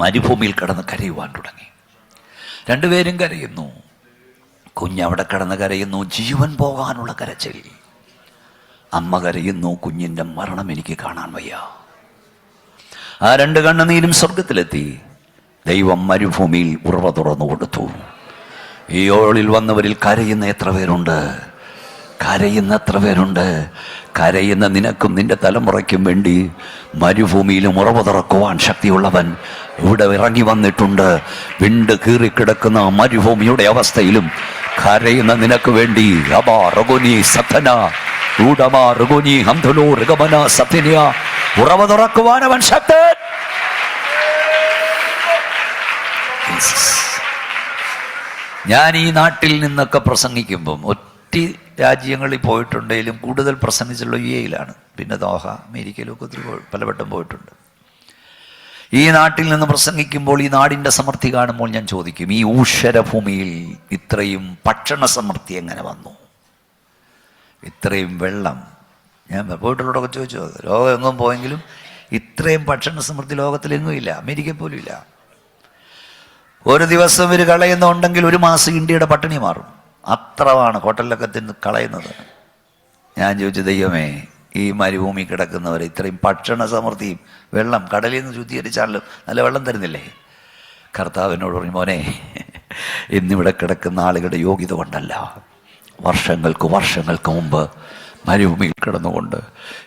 മരുഭൂമിയിൽ കിടന്ന് കരയുവാൻ തുടങ്ങി. 2 പേരും കരയുന്നു. കുഞ്ഞവിടെ കിടന്ന് കരയുന്നു, ജീവൻ പോകാനുള്ള കരച്ചിൽ. അമ്മ കരയുന്നു, കുഞ്ഞിൻ്റെ മരണം എനിക്ക് കാണാൻ വയ്യ. ആ 2 കണ്ണുനീരും സ്വർഗത്തിലെത്തി. ദൈവം മരുഭൂമിയിൽ ഉറവ തുറന്നു കൊടുത്തു. ഈ ഓളിൽ വന്നവരിൽ കരയുന്ന എത്ര പേരുണ്ട്? കരയുന്ന എത്ര പേരുണ്ട്? കരയുന്ന നിനക്കും നിന്റെ തലമുറയ്ക്കും വേണ്ടി മരുഭൂമിയിലും ഉറവ് തുറക്കുവാൻ ശക്തിയുള്ളവൻ ഇവിടെ ഇറങ്ങി വന്നിട്ടുണ്ട്. വിണ്ട് കീറിക്കിടക്കുന്ന മരുഭൂമിയുടെ അവസ്ഥയിലും കരയുന്ന നിനക്ക് വേണ്ടി ഉറവ് തുറക്കുവാൻ അവൻ ശക്തൻ. ഞാൻ ഈ നാട്ടിൽ നിന്നൊക്കെ പ്രസംഗിക്കുമ്പം ഒറ്റ രാജ്യങ്ങളിൽ പോയിട്ടുണ്ടെങ്കിലും കൂടുതൽ പ്രസംഗിച്ചുള്ള UAE-യിലാണ്. പിന്നെ ദോഹ, അമേരിക്കയിലൊക്കെ ഒത്തിരി പലവട്ടം പോയിട്ടുണ്ട്. ഈ നാട്ടിൽ നിന്ന് പ്രസംഗിക്കുമ്പോൾ ഈ നാടിൻ്റെ സമൃദ്ധി കാണുമ്പോൾ ഞാൻ ചോദിക്കും, ഈ ഊഷരഭൂമിയിൽ ഇത്രയും ഭക്ഷണ സമൃദ്ധി എങ്ങനെ വന്നു? ഇത്രയും വെള്ളം. ഞാൻ പോയിട്ടുള്ളതൊക്കെ ചോദിച്ചു, ലോകം എങ്ങും പോയെങ്കിലും ഇത്രയും ഭക്ഷണ സമൃദ്ധി ലോകത്തിലെങ്ങും ഇല്ല, അമേരിക്ക പോലും ഇല്ല. ഒരു ദിവസം ഇവർ കളയുന്നുണ്ടെങ്കിൽ ഒരു മാസം ഇന്ത്യയുടെ പട്ടിണി മാറും. അത്രമാണ് ഹോട്ടലിലൊക്കെ തിന്ന് കളയുന്നത്. ഞാൻ ചോദിച്ചു, ദൈവമേ, ഈ മരുഭൂമി കിടക്കുന്നവരെ ഇത്രയും ഭക്ഷണ സമൃദ്ധിയും വെള്ളം കടലിൽ നിന്ന് ശുദ്ധീകരിച്ചാലും നല്ല വെള്ളം തരുന്നില്ലേ? കർത്താവിനോട് പറഞ്ഞു, മോനെ, ഇന്നിവിടെ കിടക്കുന്ന ആളുകളുടെ യോഗ്യത കൊണ്ടല്ല, വർഷങ്ങൾക്ക് മുമ്പ് മരുഭൂമിയിൽ കിടന്നുകൊണ്ട്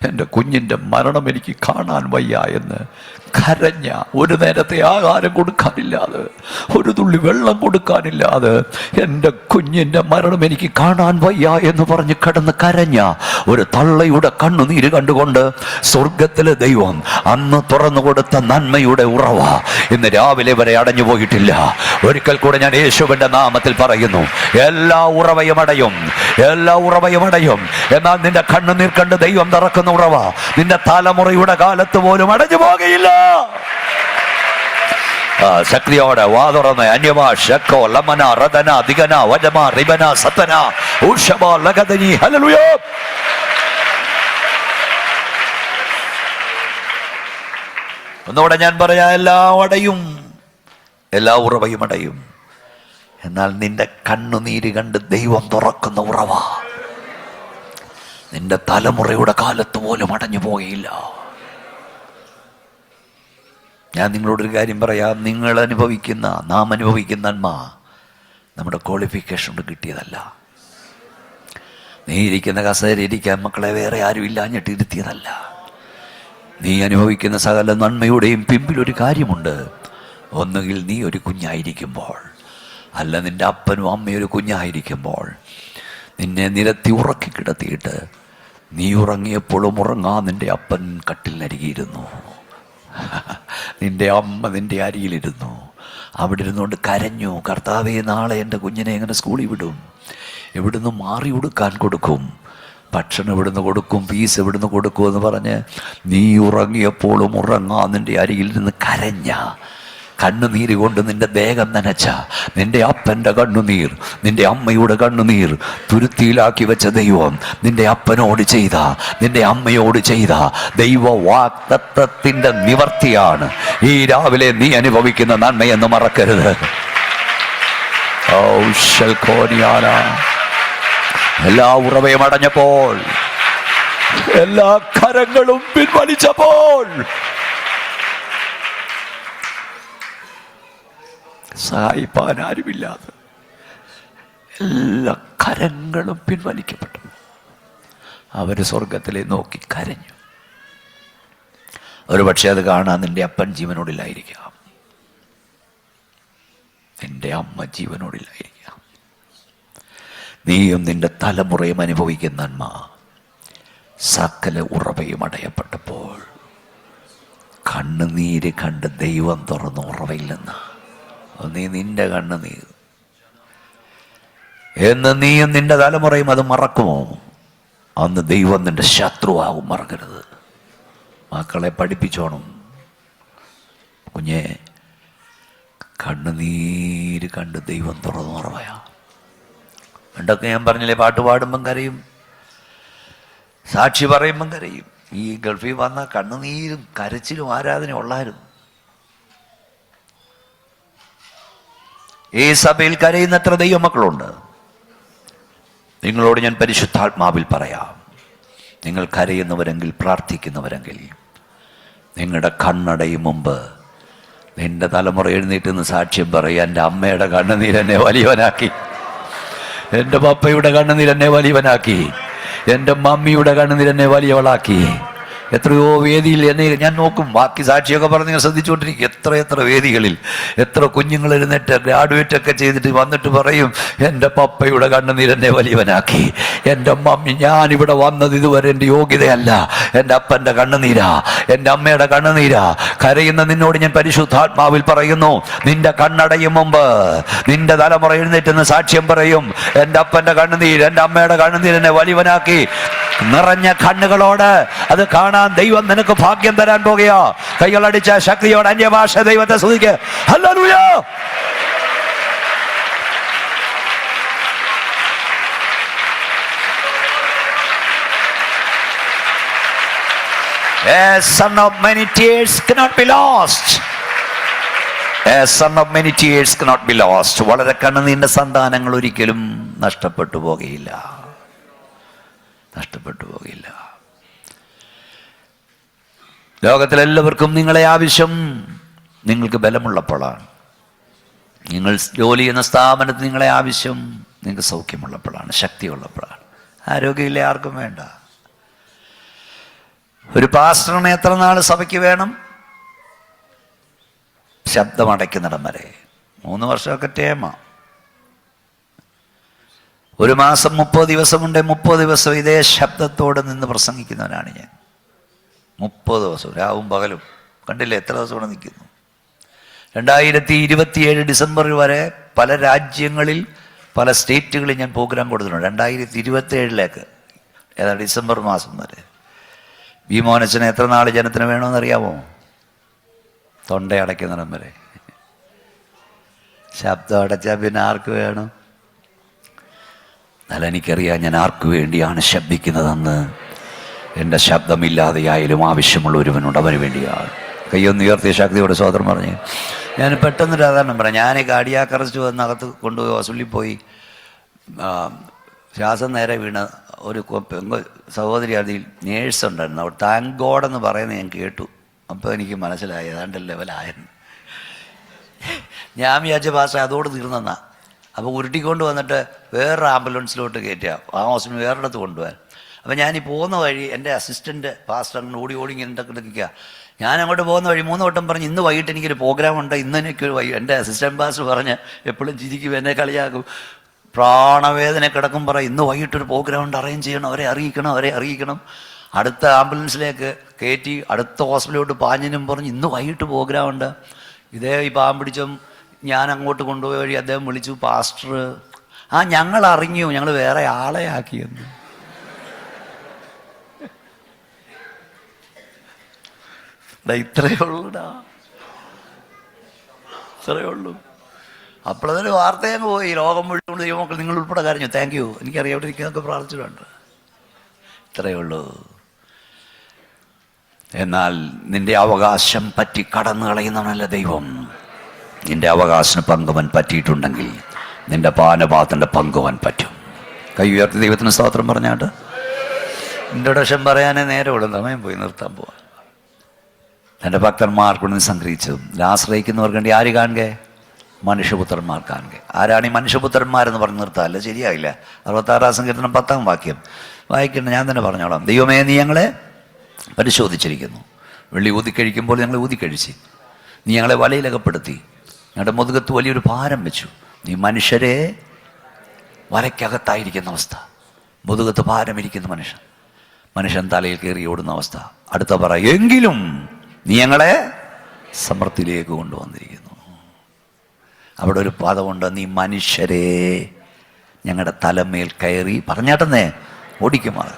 എൻ്റെ കുഞ്ഞിൻ്റെ മരണം എനിക്ക് കാണാൻ വയ്യ എന്ന് കരഞ്ഞ, ഒരു നേരത്തെ ആഹാരം കൊടുക്കാനില്ലാതെ, ഒരു തുള്ളി വെള്ളം കൊടുക്കാനില്ലാതെ, എൻ്റെ കുഞ്ഞിൻ്റെ മരണം എനിക്ക് കാണാൻ വയ്യ എന്ന് പറഞ്ഞ് കിടന്ന് കരഞ്ഞ ഒരു തള്ളയുടെ കണ്ണുനീര് കണ്ടുകൊണ്ട് സ്വർഗത്തിലെ ദൈവം അന്ന് തുറന്നു കൊടുത്ത നന്മയുടെ ഉറവ ഇന്ന് രാവിലെ വരെ അടഞ്ഞു പോയിട്ടില്ല. ഒരിക്കൽ കൂടെ ഞാൻ യേശുവിൻ്റെ നാമത്തിൽ പറയുന്നു, എല്ലാ ഉറവയും അടയും, എല്ലാ ഉറവയും അടയും. എന്നാൽ നിന്റെ കണ്ണുനീർ കണ്ട് ദൈവം തുറക്കുന്ന ഉറവ നിന്റെ തലമുറയുടെ കാലത്ത് പോലും അടഞ്ഞു പോകുകയില്ല. ശക്തിയോടെ വാ തുറന്ന് അന്യഭാഷക്കോ ലമന റദന ദിഗന വജമ റിബന സതന ഉഷബ ലഗദനി. ഹല്ലേലൂയ. ഒന്നുകൂടെ ഞാൻ പറയാ, എല്ലാം അടയും, എല്ലാ ഉറവയും അടയും. എന്നാൽ നിന്റെ കണ്ണുനീര് കണ്ട് ദൈവം തുറക്കുന്ന ഉറവ നിന്റെ തലമുറയുടെ കാലത്ത് പോലും അടഞ്ഞു പോയില്ല. ഞാൻ നിങ്ങളോടൊരു കാര്യം പറയാം, നാം അനുഭവിക്കുന്ന നന്മ നമ്മുടെ ക്വാളിഫിക്കേഷൻ കൊണ്ട് കിട്ടിയതല്ല. നീ ഇരിക്കുന്ന കസേര ഇരിക്കാൻ മക്കളെ വേറെ ആരും ഇല്ലാഞ്ഞിട്ട് ഇരുത്തിയതല്ല. നീ അനുഭവിക്കുന്ന സകല നന്മയുടെയും പിമ്പിലൊരു കാര്യമുണ്ട്. ഒന്നുകിൽ നീ ഒരു കുഞ്ഞായിരിക്കുമ്പോൾ, അല്ല നിന്റെ അപ്പനും അമ്മയും ഒരു കുഞ്ഞായിരിക്കുമ്പോൾ നിന്നെ നിരത്തി ഉറക്കി കിടത്തിയിട്ട് നീ ഉറങ്ങിയപ്പോഴും നിന്റെ അപ്പൻ കട്ടിലിനരികിയിരുന്നു, നിന്റെ അമ്മ നിന്റെ അരിയിലിരുന്നു. അവിടെ ഇരുന്നുകൊണ്ട് കരഞ്ഞു, കർത്താവേ, നാളെ എൻ്റെ കുഞ്ഞിനെ എങ്ങനെ സ്കൂളിൽ വിടും? എവിടുന്ന് മാറി ഉടുക്കാൻ കൊടുക്കും? ഭക്ഷണം എവിടുന്ന് കൊടുക്കും? ഫീസ് എവിടുന്ന് കൊടുക്കും എന്ന് പറഞ്ഞ് നീ ഉറങ്ങിയപ്പോഴും നിന്റെ അരിയിലിരുന്ന് കരഞ്ഞ, കണ്ണുനീര് കൊണ്ട് നിന്റെ ദേഹം നനച്ച നിന്റെ അപ്പൻ്റെ കണ്ണുനീർ, നിന്റെ അമ്മയുടെ കണ്ണുനീർ തുരുത്തിയിലാക്കി വെച്ച ദൈവം നിന്റെ അപ്പനോട് ചെയ്ത, നിന്റെ അമ്മയോട് ചെയ്ത ദൈവ വാഗ്ദത്തത്തിൻ്റെ നിവർത്തിയാണ് ഈ രാവിലെ നീ അനുഭവിക്കുന്ന നന്മയെന്ന് മറക്കരുത്. എല്ലാ ഉറവയും അടഞ്ഞപ്പോൾ, എല്ലാ കരങ്ങളും പിൻവലിച്ചപ്പോൾ, സഹായിപ്പാൻ ആരുമില്ലാതെ എല്ലാ കരങ്ങളും പിൻവലിക്കപ്പെട്ടു. അവര് സ്വർഗത്തിലെ നോക്കി കരഞ്ഞു. ഒരു പക്ഷെ അത് കാണാൻ നിന്റെ അപ്പൻ ജീവനോടില്ലായിരിക്കാം, നിന്റെ അമ്മ ജീവനോടില്ലായിരിക്കാം. നീയും നിന്റെ തലമുറയും അനുഭവിക്കുന്ന നന്മ സകല ഉറവയും അടയപ്പെട്ടപ്പോൾ കണ്ണുനീര് കണ്ട് ദൈവം തുറന്ന ഉറവയിൽ നിന്ന് നീ നിന്റെ കണ്ണുനീർ എന്ന് നീയും നിന്റെ തലമുറയും അത് മറക്കുമോ? അന്ന് ദൈവം നിന്റെ ശത്രുവാകും, മറക്കരുത്. മക്കളെ പഠിപ്പിച്ചോണം, കുഞ്ഞെ, കണ്ണുനീര് കണ്ട് ദൈവം തുറന്നു ഉറവയാ. പണ്ടൊക്കെ ഞാൻ പറഞ്ഞില്ലേ, പാട്ട് പാടുമ്പം കരയും, സാക്ഷി പറയുമ്പം കരയും. ഈ ഗൾഫിൽ വന്ന കണ്ണുനീരും കരച്ചിലും ആരാധന ഉള്ളായിരുന്നു. ഈ സഭയിൽ കരയുന്നത്ര ദൈവമക്കളുണ്ട്. നിങ്ങളോട് ഞാൻ പരിശുദ്ധാത്മാവിൽ പറയാം, നിങ്ങൾ കരയുന്നവരെങ്കിൽ, പ്രാർത്ഥിക്കുന്നവരെങ്കിൽ, നിങ്ങളുടെ കണ്ണടയും മുമ്പ് നിന്റെ തലമുറ എഴുന്നേറ്റ് സാക്ഷ്യം പറയുക, എൻ്റെ അമ്മയുടെ കണ്ണുനീരെന്നെ വലിയവനാക്കി, എൻ്റെ പപ്പയുടെ കണ്ണുനീരെന്നെ വലിയവനാക്കി. എൻ്റെ മമ്മിയുടെ കണ്ണുനീർ എന്നെ വലിയവളാക്കി. എത്രയോ വേദിയിൽ എന്നെ ഞാൻ നോക്കും, ബാക്കി സാക്ഷിയൊക്കെ പറഞ്ഞ് ശ്രദ്ധിച്ചുകൊണ്ടിരിക്കും. എത്ര വേദികളിൽ എത്ര കുഞ്ഞുങ്ങൾ എഴുന്നേറ്റ് ഗ്രാജുവേറ്റ് ഒക്കെ ചെയ്തിട്ട് വന്നിട്ട് പറയും, എൻ്റെ പപ്പയുടെ കണ്ണുനീർ എന്നെ വലിയവനാക്കി. എൻ്റെ മമ്മി, ഞാനിവിടെ വന്നത് ഇതുവരെ എൻ്റെ യോഗ്യതയല്ല, എൻ്റെ അപ്പൻ്റെ കണ്ണുനീരാ, എൻ്റെ അമ്മയുടെ കണ്ണുനീരാ. കരയുന്ന നിന്നോട് ഞാൻ പരിശുദ്ധാത്മാവിൽ പറയുന്നു, നിന്റെ കണ്ണടയും മുമ്പ് നിന്റെ തലമുറ എഴുന്നേറ്റെന്ന് സാക്ഷ്യം പറയും. എൻ്റെ അപ്പൻ്റെ കണ്ണുനീർ, എൻ്റെ അമ്മയുടെ കണ്ണുനീർ എന്നെ വലിയവനാക്കി. നിറഞ്ഞ കണ്ണുകളോട് അത് കാണാൻ ദൈവം നിനക്ക് ഭാഗ്യം തരാൻ പോകുകയാ. കൈകളടിച്ച ശക്തിയോടെ അന്യഭാഷ ദൈവത്തെ സ്തുതിക്ക്. Hallelujah. A son of many tears cannot be lost. A son of many tears cannot be lost. വളരെ കണ്ണുനീരിന്റെ സന്താനങ്ങൾ ഒരിക്കലും നഷ്ടപ്പെട്ടു പോകുകയില്ല. ലോകത്തിലെല്ലാവർക്കും നിങ്ങളെ ആവശ്യം നിങ്ങൾക്ക് ബലമുള്ളപ്പോഴാണ്. നിങ്ങൾ ജോലി ചെയ്യുന്ന സ്ഥാപനത്തിൽ നിങ്ങളെ ആവശ്യം നിങ്ങൾക്ക് സൗഖ്യമുള്ളപ്പോഴാണ്, ശക്തിയുള്ളപ്പോഴാണ്. ആരോഗ്യമില്ല ആർക്കും വേണ്ട. ഒരു പാസ്റ്ററിനെ എത്ര നാൾ സഭയ്ക്ക് വേണം? ശബ്ദമടയ്ക്കുന്നിടം വരെ. 3 വർഷമൊക്കെ ടേമ. ഒരു മാസം 30 ദിവസമുണ്ട്. 30 ദിവസം ഇതേ ശബ്ദത്തോടെ നിന്ന് പ്രസംഗിക്കുന്നവനാണ് ഞാൻ. 30 ദിവസം രാവും പകലും. കണ്ടില്ലേ എത്ര ദിവസം ഇവിടെ നിൽക്കുന്നു. 2027 ഡിസംബർ വരെ പല രാജ്യങ്ങളിൽ പല സ്റ്റേറ്റുകളിൽ ഞാൻ പ്രോഗ്രാം കൊടുത്തിട്ടുണ്ട്. 2027 ഏതാ ഡിസംബർ മാസം വരെ. ഭീമോനച്ചന് എത്ര നാൾ ജനത്തിന് വേണമെന്നറിയാമോ? തൊണ്ടയടയ്ക്കുന്നിടം വരെ. ശബ്ദം അടച്ചാൽ പിന്നെ ആർക്ക് വേണം? എന്നാൽ എനിക്കറിയാം ഞാൻ ആർക്കു വേണ്ടിയാണ് ശബ്ദിക്കുന്നതെന്ന്. എൻ്റെ ശബ്ദമില്ലാതെയായാലും ആവശ്യമുള്ള ഒരുവനുണ്ട്, അവന് വേണ്ടിയാണ്. കയ്യൊന്ന് ഉയർത്തിയ ശക്തിയോടെ സോദരം പറഞ്ഞ് ഞാൻ പെട്ടെന്ന് സാധാരണ പറയാം. ഞാൻ കാർഡിയാക് അറസ്റ്റ് വന്നകത്ത് കൊണ്ടുപോയി ഹോസ്പിറ്റലിൽ പോയി ശ്വാസം നേരെ വീണ ഒരു സഹോദരി അതിൽ നേഴ്സ് ഉണ്ടായിരുന്നു. അവിടെ താങ്ക് ഗോഡ് എന്ന് പറയുന്നത് ഞാൻ കേട്ടു. അപ്പോൾ എനിക്ക് മനസ്സിലായി ഏതാണ്ട് ലെവലായിരുന്നു. ഞാൻ വിചാരിച്ച ഭാഷ അതോട് തീർന്നെന്നാ. അപ്പോൾ ഉരുട്ടിക്കൊണ്ട് വന്നിട്ട് വേറൊരു ആംബുലൻസിലോട്ട് കയറ്റുക, ആ ഹോസ്പിറ്റൽ വേറൊരിടത്ത് കൊണ്ടുപോകാൻ. അപ്പോൾ ഞാൻ ഈ പോകുന്ന വഴി എൻ്റെ അസിസ്റ്റൻ്റ് പാസ്റ്റർ അങ്ങനെ ഓടി ഇങ്ങനെ നിൽക്കുക. ഞാൻ അങ്ങോട്ട് പോകുന്ന വഴി 3 വട്ടം പറഞ്ഞ് ഇന്ന് വൈകിട്ട് എനിക്കൊരു പ്രോഗ്രാം ഉണ്ട്, ഇന്ന് എനിക്കൊരു എൻ്റെ അസിസ്റ്റൻ്റ് പാസ്റ്റർ പറഞ്ഞ് എപ്പോഴും ചിരിക്കും, എന്നെ കളിയാക്കും. പ്രാണവേദന കിടക്കും പറയും, ഇന്ന് വൈകിട്ടൊരു പ്രോഗ്രാം ഉണ്ട്, അറേഞ്ച് ചെയ്യണം, അവരെ അറിയിക്കണം. അടുത്ത ആംബുലൻസിലേക്ക് കയറ്റി അടുത്ത ഹോസ്പിറ്റലിലോട്ട് പാഞ്ഞിനും പറഞ്ഞ് ഇന്ന് വൈകിട്ട് പ്രോഗ്രാം ഉണ്ട്. ഇതേ ഈ പാമ്പ് പിടിച്ചും ഞാൻ അങ്ങോട്ട് കൊണ്ടുപോയ വഴി അദ്ദേഹം വിളിച്ചു, പാസ്റ്റർ ഞങ്ങൾ അറിഞ്ഞു, ഞങ്ങൾ വേറെ ആളെ ആക്കിയെന്ന്. ഇത്രയേ ഉള്ളൂ. അപ്പോഴതൊരു വാർത്തയങ്ങ് പോയി. ലോകം മുഴുവൻ ദൈവമക്കൾ നിങ്ങൾ ഉൾപ്പെടെ കരഞ്ഞു. താങ്ക് യു, എനിക്കറിയാം അവിടെ ഇരിക്കുന്നതൊക്കെ പ്രാർത്ഥിച്ചിട്ടുണ്ട്. ഇത്രയേ ഉള്ളൂ. എന്നാൽ നിന്റെ അവകാശം പറ്റി കടന്നു കളയുന്നവനല്ല ദൈവം. നിന്റെ അവകാശത്തിന് പങ്കുവൻ പറ്റിയിട്ടുണ്ടെങ്കിൽ നിന്റെ പാനപാത്രൻ്റെ പങ്കുവൻ പറ്റും. കൈ ഉയർത്തി ദൈവത്തിന് സ്തോത്രം പറഞ്ഞാണ്ട് ഇൻട്രൊഡക്ഷൻ പറയാനേ നേരമുള്ളൂ, സമയം പോയി നിർത്താൻ പോവാ. തൻ്റെ ഭക്തന്മാർക്കൊണ്ട് സംഗ്രഹിച്ചതും ആശ്രയിക്കുന്നവർക്ക് വേണ്ടി ആര് കാണുക? മനുഷ്യപുത്രന്മാർ കാണുക. ആരാണ് ഈ മനുഷ്യപുത്രന്മാരെന്ന് പറഞ്ഞ് നിർത്താമല്ല, ശരിയായില്ല. 66 സങ്കീർത്തനം 10-ാം വാക്യം വായിക്കണം, ഞാൻ തന്നെ പറഞ്ഞോളാം. ദൈവമേ, നീ ഞങ്ങളെ പരിശോധിച്ചിരിക്കുന്നു. വെള്ളി ഊതിക്കഴിക്കുമ്പോൾ ഞങ്ങളെ ഊതിക്കഴിച്ച്, നീ ഞങ്ങളെ വലയിലകപ്പെടുത്തി, ഞങ്ങളുടെ മുതുകത്ത് വലിയൊരു ഭാരം വെച്ചു. നീ മനുഷ്യരെ വലയ്ക്കകത്തായിരിക്കുന്ന അവസ്ഥ, മുതുകത്ത് ഭാരമിരിക്കുന്ന മനുഷ്യൻ തലയിൽ കയറി ഓടുന്ന അവസ്ഥ. അടുത്ത പറ, എങ്കിലും നീ ഞങ്ങളെ സമൃദ്ധിയിലേക്ക് കൊണ്ടുവന്നിരിക്കുന്നു. അവിടെ ഒരു പദമുണ്ട്, നീ മനുഷ്യരെ ഞങ്ങളുടെ തലമേൽ കയറി പറഞ്ഞാട്ടെന്നേ ഓടിക്കുമാർ.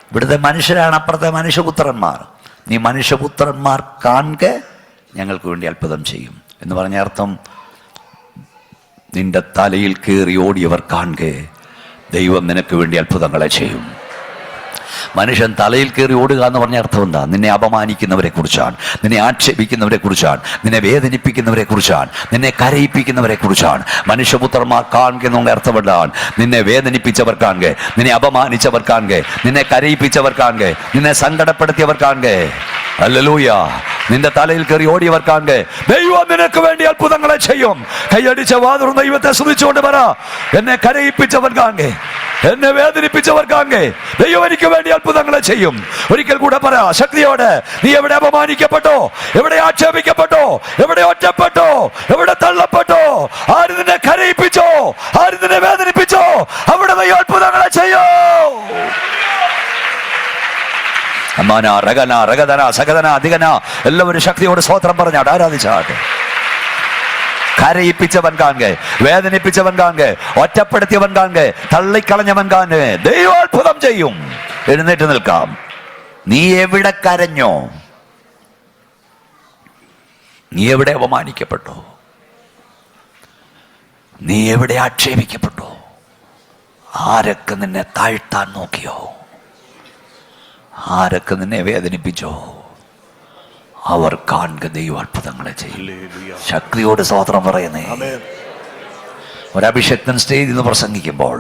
ഇവിടുത്തെ മനുഷ്യരാണ്, അപ്പുറത്തെ മനുഷ്യപുത്രന്മാർ. നീ മനുഷ്യപുത്രന്മാർ കാണുക, ഞങ്ങൾക്ക് വേണ്ടി അത്ഭുതം ചെയ്യും എന്ന് പറഞ്ഞ അർത്ഥം, നിന്റെ തലയിൽ കയറി ഓടിയവർ കാണുക, ദൈവം നിനക്ക് വേണ്ടി അത്ഭുതങ്ങളെ ചെയ്യും. മനുഷ്യൻ തലയിൽ കയറി ഓടുക എന്ന് പറഞ്ഞ അർത്ഥം എന്താ? നിന്നെ അപമാനിക്കുന്നവരെ കുറിച്ചാണ്, നിന്നെ ആക്ഷേപിക്കുന്നവരെ കുറിച്ചാണ്, നിന്നെ വേദനിപ്പിക്കുന്നവരെ കുറിച്ചാണ്, നിന്നെ കരയിപ്പിക്കുന്നവരെ കുറിച്ചാണ്. മനുഷ്യപുത്രന്മാർ കാണുക എന്നുള്ള അർത്ഥമെന്താണ്? നിന്നെ വേദനിപ്പിച്ചവർ കാണുക, നിന്നെ അപമാനിച്ചവർ കാണുക, നിന്നെ കരയിപ്പിച്ചവർ കാണുക, നിന്നെ സങ്കടപ്പെടുത്തിയവർ കാണുക. ഹല്ലേലൂയ. നിന്റെ തലയിൽ കയറി ഓടിയവർ കാണുക, ദൈവം നിനക്ക് വേണ്ടി അത്ഭുതങ്ങളെ ചെയ്യും. കൈയടിച്ച വാതുറ ദൈവത്തെ സ്തുതിച്ചുകൊണ്ട് പറ, എന്നെ കരയിപ്പിച്ചവർ കാണുക, എന്നെ വേദനിപ്പിച്ചവർക്കാകെ ദൈവം എനിക്ക് വേണ്ടി അത്ഭുതങ്ങളെ ചെയ്യും. ഒരിക്കൽ കൂടെ പറ ശക്തിയോടെ, നീ എവിടെ അപമാനിക്കപ്പെട്ടോ, എവിടെ ആക്ഷേപിക്കപ്പെട്ടോ, എവിടെ ഒറ്റപ്പെട്ടോ, എവിടെ തള്ളപ്പെട്ടോ, ആര് നിന്നെ കരയിപ്പിച്ചോ, ആര് നിന്നെ വേദനിപ്പിച്ചോ, അവിടെ ദൈവം അത്ഭുതങ്ങളെ ചെയ്യോ. അമ്മാന റഗന റഗദന സഗദന അധികന എല്ലാവരും ശക്തിയോട് സ്തോത്രം പറഞ്ഞാട് ആരാധിച്ചാട്ടെ. കരയിപ്പിച്ചവൻ കാണെ, വേദനിപ്പിച്ചവൻ കാണെ, ഒറ്റപ്പെടുത്തിയവൻ കാണെ, തള്ളിക്കളഞ്ഞവൻ കാണെ ദൈവം അത്ഭുതം ചെയ്യും. എഴുന്നേറ്റ് നിൽക്കാം. നീ എവിടെ കരഞ്ഞോ, നീ എവിടെ അപമാനിക്കപ്പെട്ടോ, നീ എവിടെ ആക്ഷേപിക്കപ്പെട്ടോ, ആരൊക്കെ നിന്നെ താഴ്ത്താൻ നോക്കിയോ, ആരൊക്കെ നിന്നെ വേദനിപ്പിച്ചോ, അവർ കാണുക ദൈവ അത്ഭുതങ്ങളെ ചെയ്യും. ശക്തിയോട് സ്തോത്രം പറയുന്നേ. ഒരഭിഷക്തൻ സ്റ്റേജിൽ നിന്ന് പ്രസംഗിക്കുമ്പോൾ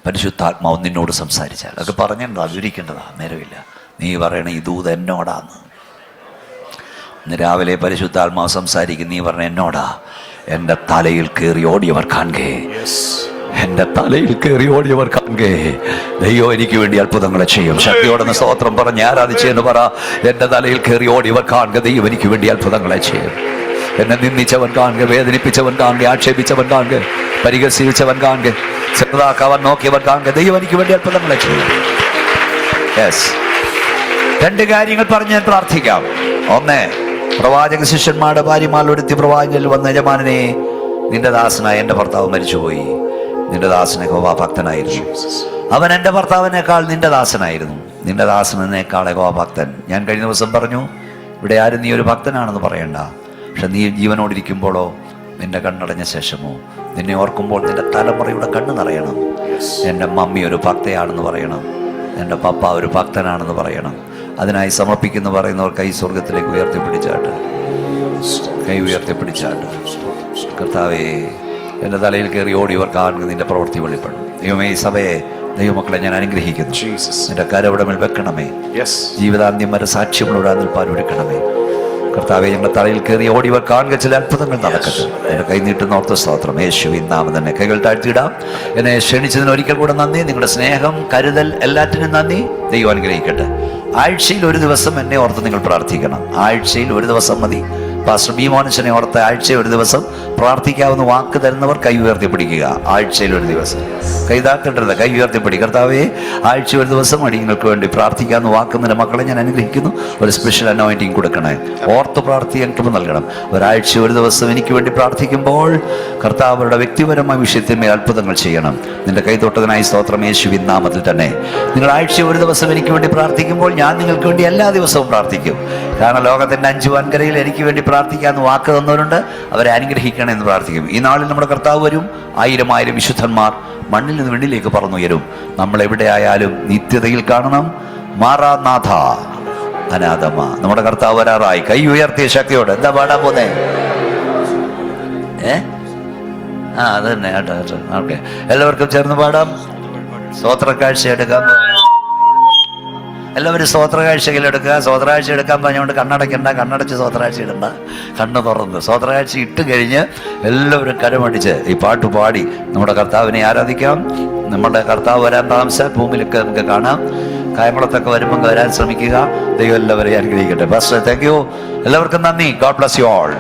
പരിശുദ്ധാത്മാവ് നിന്നോട് സംസാരിച്ചാൽ അത് പറഞ്ഞിട്ടുണ്ടോ, വിവരിക്കേണ്ടതാ, നേരമില്ല. നീ പറയണ ഈ ദൂത് എന്നോടാന്ന്. ഇന്ന് രാവിലെ പരിശുദ്ധാത്മാവ് സംസാരിക്കും. നീ പറഞ്ഞ എന്നോടാ. എൻ്റെ തലയിൽ കയറി ഓടിയവർ കാണുകേ, എൻ്റെ തലയിൽ കയറി ഓടിയവർ കാണുകേ ദൈവം എനിക്ക് വേണ്ടി അത്ഭുതങ്ങളെ ചെയ്യും. ശക്തിയോടെ സ്തോത്രം പറഞ്ഞ് ആരാധിച്ചെന്ന് പറ. എൻ്റെ തലയിൽ കയറി ഓടിയവർ കാണുക ദൈവം എനിക്ക് വേണ്ടി അത്ഭുതങ്ങളെ ചെയ്യും. എന്നെ നിന്ദിച്ചവൻ കാണുക, വേദനിപ്പിച്ചവൻ കാണുക, ആക്ഷേപിച്ചവൻ കാണുക, പരിഹസിച്ചവൻ കാണുക, ചെറുതാക്കാവൻ നോക്കിയവൻ കാണുക ദൈവം എനിക്ക് വേണ്ടി അത്ഭുതങ്ങളെ ചെയ്യും. യെസ്, രണ്ട് കാര്യങ്ങൾ പറഞ്ഞ് ഞാൻ പ്രാർത്ഥിക്കാം. ഒന്ന്, പ്രവാചക ശിഷ്യന്മാരുടെ ഭാര്യമാരൊരുത്തി പ്രവാചകനിൽ വന്ന യജമാനനെ, നിന്റെ ദാസനായ എൻ്റെ ഭർത്താവ് മരിച്ചുപോയി. നിന്റെ ദാസൻ യഹോവ ഭക്തനായിരുന്നു. അവൻ എൻ്റെ ഭർത്താവിനേക്കാൾ നിന്റെ ദാസനായിരുന്നു. നിന്റെ ദാസനേക്കാൾ യഹോവ ഭക്തൻ. ഞാൻ കഴിഞ്ഞ ദിവസം പറഞ്ഞു, ഇവിടെ ആരും നീ ഒരു ഭക്തനാണെന്ന് പറയണ്ട. പക്ഷെ നീ ജീവനോടിരിക്കുമ്പോഴോ, നിന്റെ കണ്ണടഞ്ഞ ശേഷമോ, നിന്നെ ഓർക്കുമ്പോൾ നിന്റെ തലമുറയുടെ കണ്ണ് നിറയണം. എൻ്റെ മമ്മി ഒരു ഭക്തയാണെന്ന് പറയണം, എൻ്റെ പപ്പ ഒരു ഭക്തനാണെന്ന് പറയണം. അതിനായി സമർപ്പിക്കുന്നു പറയുന്നവർ കൈ സ്വർഗത്തിലേക്ക് ഉയർത്തിപ്പിടിച്ചാട്ട്, കൈ ഉയർത്തിപ്പിടിച്ചാട്ട്. കർത്താവേ, എൻ്റെ തലയിൽ കയറി ഓടിയവർ കാണുക നിന്റെ പ്രവൃത്തി വെളിപ്പെടും. ദൈവമേ, ഈ സഭയെ ദൈവമക്കളെ ഞാൻ അനുഗ്രഹിക്കുന്നു. എൻ്റെ കരവിടമിൽ വെക്കണമേ. ജീവിതാന്ത്യം വരെ സാക്ഷ്യമുള്ള നിൽപ്പാൻ ഒരുക്കണമേ. കർത്താവെ, ഞങ്ങളുടെ തലയിൽ കയറി ഓടിയവർ കാണുക ചില അത്ഭുതങ്ങൾ നടക്കട്ടെ. എൻ്റെ കൈ നീട്ടുന്ന ഓർത്ത സ്തോത്രം യേശുവിൻ നാമം തന്നെ. കൈകൾ താഴ്ത്തിയിടാം. എന്നെ ക്ഷണിച്ചതിന് ഒരിക്കൽ കൂടെ നന്ദി. നിങ്ങളുടെ സ്നേഹം, കരുതൽ, എല്ലാറ്റിനും നന്ദി. ദൈവം അനുഗ്രഹിക്കട്ടെ. ആഴ്ചയിൽ ഒരു ദിവസം എന്നെ ഓർത്ത് നിങ്ങൾ പ്രാർത്ഥിക്കണം. ആഴ്ചയിൽ ഒരു ദിവസം മതി. പാസ്റ്റർ ബി മോഹൻസിനെ ഓർത്ത് ആഴ്ചയിൽ ഒരു ദിവസം പ്രാർത്ഥിക്കാവുന്ന വാക്ക് തരുന്നവർ കൈ ഉയർത്തിപ്പിടിക്കുക. ആഴ്ചയിൽ ഒരു ദിവസം കൈ താക്കണ്ടത്, കൈ ഉയർത്തിപ്പിടി. കർത്താവേ, ആഴ്ച ഒരു ദിവസം അടിയങ്ങൾക്ക് വേണ്ടി പ്രാർത്ഥിക്കാവുന്ന വാക്കുന്നതിൻ്റെ മക്കളെ ഞാൻ അനുഗ്രഹിക്കുന്നു. ഒരു സ്പെഷ്യൽ അനോയിന്റിങ് കൊടുക്കണേ. ഓർത്ത് പ്രാർത്ഥിക്കാൻ കൃപ നൽകണം. ഒരാഴ്ച ഒരു ദിവസം എനിക്ക് വേണ്ടി പ്രാർത്ഥിക്കുമ്പോൾ കർത്താവരുടെ വ്യക്തിപരമായ വിഷയത്തിന്മേൽ അത്ഭുതങ്ങൾ ചെയ്യണം. നിന്റെ കൈ തൊട്ടതിനായി സ്തോത്രം യേശുവിൻ നാമത്തിൽ തന്നെ. നിങ്ങൾ ആഴ്ച ഒരു ദിവസം എനിക്ക് വേണ്ടി പ്രാർത്ഥിക്കുമ്പോൾ ഞാൻ നിങ്ങൾക്ക് വേണ്ടി എല്ലാ ദിവസവും പ്രാർത്ഥിക്കും. കാരണം ലോകത്തിൻ്റെ 5 വൻകരയിൽ എനിക്ക് വേണ്ടി പ്രാർത്ഥിക്കാമെന്ന് വാക്ക് തന്നവരുണ്ട്. അവരെ അനുഗ്രഹിക്കണം എന്ന് പ്രാർത്ഥിക്കും. ഈ നാളിൽ നമ്മുടെ കർത്താവ് വരും. 1000 വിശുദ്ധന്മാർ മണ്ണിൽ നിന്ന് വെണ്ണിലേക്ക് പറന്നുയരും. നമ്മൾ എവിടെയായാലും നിത്യതയിൽ കാണണം. മാറാനാഥ അനാഥമ. നമ്മുടെ കർത്താവ് വരാറായി. കൈ ഉയർത്തിയ ശക്തിയോടെ എന്താ പാടാൻ പോന്നേ? അത് തന്നെ കേട്ടോ. ഓക്കെ, എല്ലാവർക്കും ചേർന്ന് പാടാം. സ്തോത്ര കാഴ്ച എടുക്കാൻ എല്ലാവരും സ്തോത്രകാഴ്ചകൾ എടുക്കുക. സ്തോത്രകാഴ്ച എടുക്കാൻ പറഞ്ഞുകൊണ്ട് കണ്ണടയ്ക്കണ്ട, കണ്ണടച്ച് സ്തോത്രകാഴ്ച ഇടണ്ട. കണ്ണ് തുറന്ന് സ്തോത്രകാഴ്ച ഇട്ട് കഴിഞ്ഞ് എല്ലാവരും കരമടിച്ച് ഈ പാട്ട് പാടി നമ്മുടെ കർത്താവിനെ ആരാധിക്കാം. നമ്മുടെ കർത്താവ് വരാൻ താമസം ഭൂമിയിലൊക്കെ നമുക്ക് കാണാം. കായംകുളത്തൊക്കെ വരുമ്പോൾ വരാൻ ശ്രമിക്കുക. ദൈവം എല്ലാവരെയും അനുഗ്രഹിക്കട്ടെ. Bus thank you. എല്ലാവർക്കും നന്ദി. God bless you all.